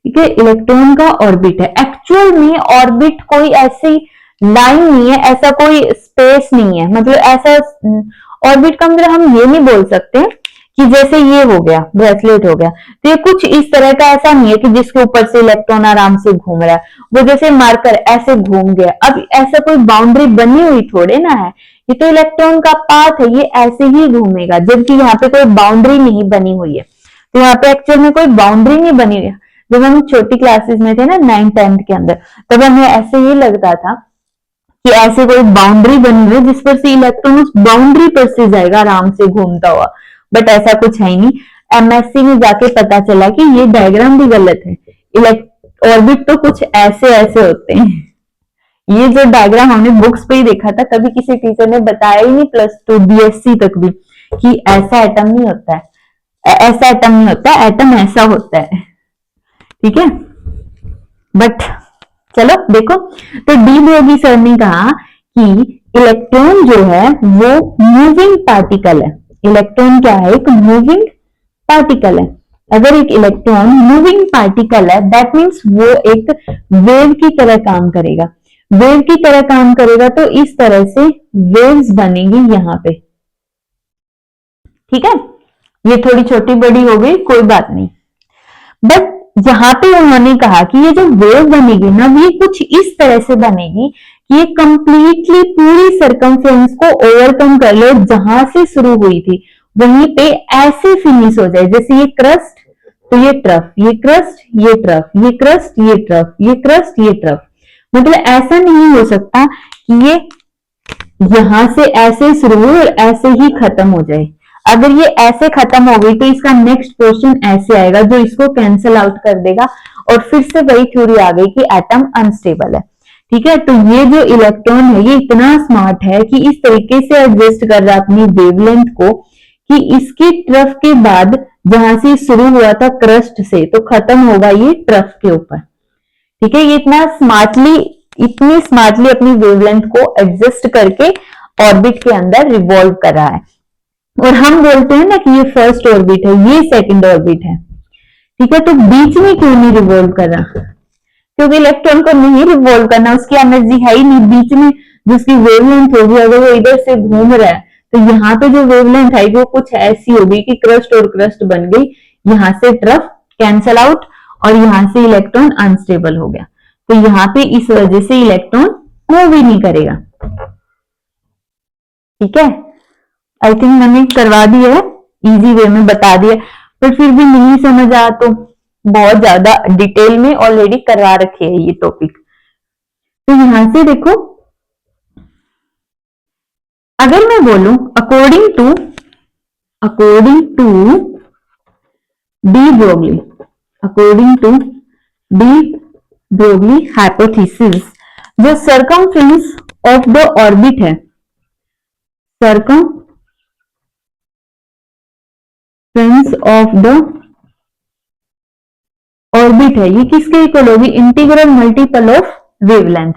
ठीक है, इलेक्ट्रॉन का ऑर्बिट है। एक्चुअल में ऑर्बिट कोई ऐसी लाइन नहीं है, ऐसा कोई स्पेस नहीं है, मतलब ऐसा ऑर्बिट का मतलब हम ये नहीं बोल सकते कि जैसे ये हो गया ब्रेसलेट हो गया, तो ये कुछ इस तरह का ऐसा नहीं है कि जिसके ऊपर से इलेक्ट्रॉन आराम से घूम रहा है, वो जैसे मार्कर ऐसे घूम गया। अब ऐसा कोई बाउंड्री बनी हुई थोड़े ना है, ये तो इलेक्ट्रॉन का पाथ है, ये ऐसे ही घूमेगा, जबकि यहाँ पे कोई बाउंड्री नहीं बनी हुई है। तो यहाँ पे एक्चुअल में कोई बाउंड्री नहीं बनी हुई है, जब हम छोटी क्लासेस में थे ना 9th-10th के अंदर, तब हमें ऐसे ही लगता था कि ऐसे कोई बाउंड्री बनी हुई जिस पर से इलेक्ट्रॉन उस बाउंड्री पर से जाएगा आराम से घूमता हुआ, बट ऐसा कुछ है ही नहीं। एमएससी में जाके पता चला कि ये डायग्राम भी गलत है। ऑर्बिट तो कुछ ऐसे ऐसे होते हैं। ये जो डायग्राम हमने बुक्स पे ही देखा था, कभी किसी टीचर ने बताया ही नहीं +2 बीएससी तक भी कि ऐसा एटम नहीं होता है, ऐसा एटम नहीं होता है, एटम ऐसा होता है। ठीक है, बट चलो देखो, तो डी ब्रोगी सर ने कहा कि इलेक्ट्रॉन जो है वो मूविंग पार्टिकल है। इलेक्ट्रॉन क्या है? एक मूविंग पार्टिकल है। अगर एक इलेक्ट्रॉन मूविंग पार्टिकल है, दैट मीन्स वो एक वेव की तरह काम करेगा। वेव की तरह काम करेगा तो इस तरह से वेव्स बनेगी यहां पे। ठीक है, ये थोड़ी छोटी बड़ी हो गई, कोई बात नहीं। बट यहां पे उन्होंने कहा कि ये जो वेव बनेगी ना, ये कुछ इस तरह से बनेगी कि ये कंप्लीटली पूरी सर्कमफ्रेंस को ओवरकम कर लो, जहां से शुरू हुई थी वहीं पे ऐसे फिनिश हो जाए। जैसे ये क्रस्ट तो ये ट्रफ, ये क्रस्ट ये ट्रफ, ये क्रस्ट ये ट्रफ, ये क्रस्ट ये ट्रफ। मतलब ऐसा नहीं हो सकता कि ये यहां से ऐसे शुरू हो और ऐसे ही खत्म हो जाए। अगर ये ऐसे खत्म हो गई तो इसका नेक्स्ट क्वेश्चन ऐसे आएगा जो इसको कैंसिल आउट कर देगा, और फिर से वही थ्योरी आ गई कि एटम अनस्टेबल है। ठीक है, तो ये जो इलेक्ट्रॉन है ये इतना स्मार्ट है कि इस तरीके से एडजस्ट कर रहा है अपनी वेवलेंथ को कि इसकी ट्रफ के बाद जहां से शुरू हुआ था क्रस्ट से, तो खत्म होगा ये ट्रफ के ऊपर। ठीक है, ये इतनी स्मार्टली अपनी वेवलेंथ को एडजस्ट करके ऑर्बिट के अंदर रिवॉल्व कर रहा है। और हम बोलते हैं ना कि ये फर्स्ट ऑर्बिट है, ये सेकंड ऑर्बिट है। ठीक है, तो बीच में क्यों नहीं रिवॉल्व कर रहा? क्योंकि इलेक्ट्रॉन को नहीं रिवॉल्व करना, उसकी एनर्जी है ही नहीं। बीच में जिसकी वेवलेंथ होगी, अगर वो इधर से घूम रहा है तो यहाँ पे जो वेवलेंथ आएगी वो कुछ ऐसी होगी कि क्रस्ट और क्रस्ट बन गई, यहाँ से ट्रफ कैंसल आउट और यहाँ से इलेक्ट्रॉन अनस्टेबल हो गया। तो यहाँ पे इस वजह से इलेक्ट्रॉन मूव ही नहीं करेगा। ठीक है, आई थिंक मैंने करवा दिया है, इजी वे में बता दिया, पर फिर भी नहीं समझ आ तो बहुत ज्यादा डिटेल में ऑलरेडी करवा रखे है ये टॉपिक। तो यहां से देखो, अगर मैं बोलूं according to de Broglie, according to de Broglie hypothesis, जो सर्कमफ्रेंस ऑफ द ऑर्बिट है, सर्कमफ्रेंस ऑफ द ऑर्बिट है, ये किसके इक्वल होगी? Integral multiple of wavelength.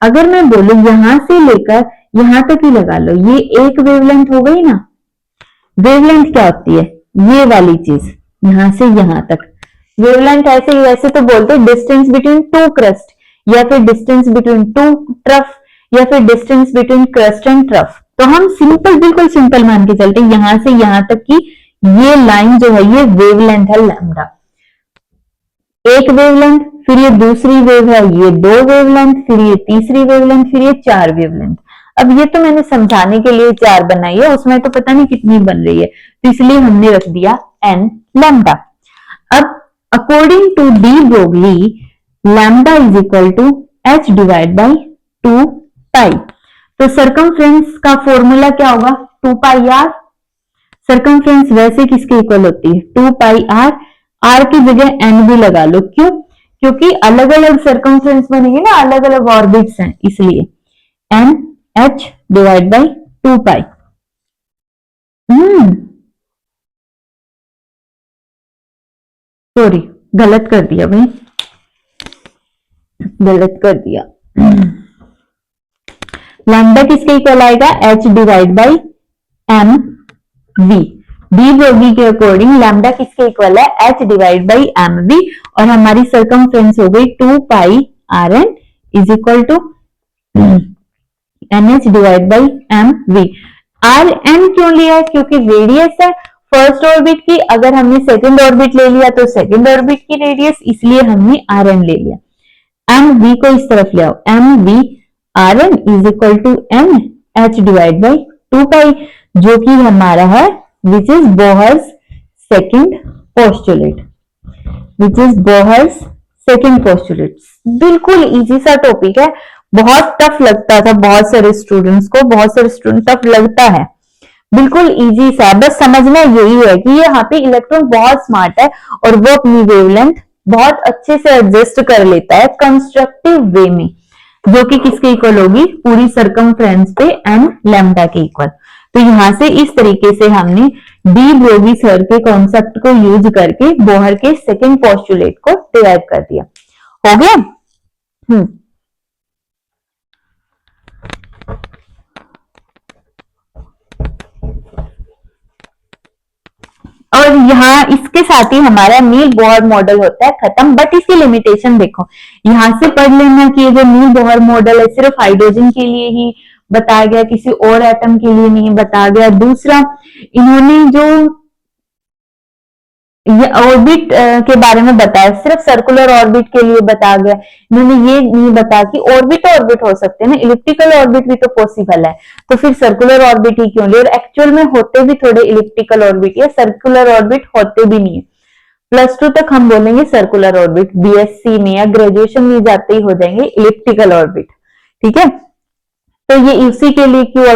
अगर मैं बोलूं यहां से लेकर यहां तक ही लगा लो, ये एक वेवलेंथ हो गई ना। वेवलेंथ क्या होती है? ये वाली चीज, यहां से यहां तक वेवलेंथ। ऐसे ही वैसे तो बोलते हैं डिस्टेंस बिटवीन टू क्रस्ट, या फिर डिस्टेंस बिटवीन टू ट्रफ, या फिर distance between crust and trough. तो हम सिंपल, बिल्कुल सिंपल मान के चलते हैं, यहां से यहां तक की ये लाइन जो है ये वेवलेंथ है लैम्डा। एक वेवलेंथ, फिर ये दूसरी वेव है, ये दो वेवलेंथ, फिर ये तीसरी वेवलेंथ, फिर ये चार वेवलेंथ। अब ये तो मैंने समझाने के लिए 4 बनाई है, उसमें तो पता नहीं कितनी बन रही है, तो इसलिए हमने रख दिया n लैम्डा। अब according to de Broglie lambda is equal to h divide by 2 pi. तो सरकमफ्रेंस का फॉर्मूला क्या होगा? 2 पाई r। सरकमफ्रेंस वैसे किसके इक्वल होती है? 2 पाई r। r की जगह n भी लगा लो, क्यों? क्योंकि अलग अलग सरकमफ्रेंस बनेंगे ना, अलग अलग ऑर्बिट्स हैं, इसलिए n h divide by 2 pi. Sorry, गलत कर दिया भाई, गलत कर दिया। लैम्डा किसके इक्वल आएगा? h divide by m v। De Broglie के अकॉर्डिंग लैम्डा किसके इक्वल है? h divide by M V, और हमारी सरकमफ्रेंस हो गई 2 pi R N is equal to N H divide by M we. Are N क्यों लिया है? क्योंकि रेडियस है फर्स्ट ऑर्बिट की, अगर हमने सेकंड ऑर्बिट ले लिया तो सेकंड ऑर्बिट की रेडियस, इसलिए हमने आर एन ले लिया। एम वी को इस तरफ ले आओ, m we are N is equal to N H divide by 2 pi, जो कि हमारा है which is Bohr's second postulate. Which is Bohr's second postulate. बिल्कुल इजी सा टॉपिक है, बहुत टफ लगता था बहुत सारे स्टूडेंट्स को, बहुत सारे स्टूडेंट टफ लगता है, बिल्कुल इजी सा, बस समझना यही है कि यहाँ पे इलेक्ट्रॉन बहुत स्मार्ट है और वो अपनी वेवलेंथ बहुत अच्छे से एडजस्ट कर लेता है कंस्ट्रक्टिव वे में, जो कि किसके इक्वल होगी, पूरी सरकमफ्रेंस पे एन लैम्डा के इक्वल। तो यहां से इस तरीके से हमने डी ब्रोगी सर के कॉन्सेप्ट को यूज करके बोहर के सेकंड पोस्टुलेट को डिराइव कर दिया। हो गया। और यहाँ इसके साथ ही हमारा नील बोहर मॉडल होता है खत्म, बट इसकी लिमिटेशन देखो, यहां से पढ़ लेना कि ये जो नील बोहर मॉडल है सिर्फ हाइड्रोजन के लिए ही बताया गया, किसी और एटम के लिए नहीं बताया गया। दूसरा, इन्होंने जो ये ऑर्बिट के बारे में बताया, सिर्फ सर्कुलर ऑर्बिट के लिए बताया गया, इन्होंने ये नहीं बताया कि ऑर्बिट ऑर्बिट हो सकते हैं ना, इलिप्टिकल ऑर्बिट भी तो पॉसिबल है, तो फिर सर्कुलर ऑर्बिट ही क्यों ले, और एक्चुअल में होते भी थोड़े इलिप्टिकल ऑर्बिट या सर्कुलर ऑर्बिट होते भी नहीं है। +2 तक हम बोलेंगे सर्कुलर ऑर्बिट, बीएससी में या ग्रेजुएशन में जाते ही हो जाएंगे इलिप्टिकल ऑर्बिट, ठीक है। तो ये इसी के लिए क्यों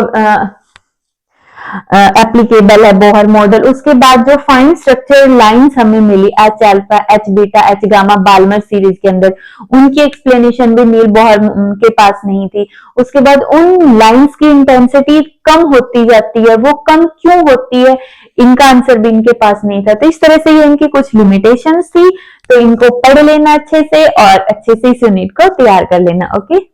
एप्लीकेबल है बोहर मॉडल। उसके बाद जो फाइन स्ट्रक्चर लाइंस हमें मिली H alpha, H beta, H gamma Balmer series के अंदर, उनकी एक्सप्लेनेशन भी नील बोहर के पास नहीं थी। उसके बाद उन लाइंस की इंटेंसिटी कम होती जाती है, वो कम क्यों होती है, इनका आंसर भी इनके पास नहीं था। तो इस तरह से ये इनकी कुछ लिमिटेशंस थी, तो इनको पढ़ लेना अच्छे से और अच्छे से इस यूनिट को तैयार कर लेना। ओके।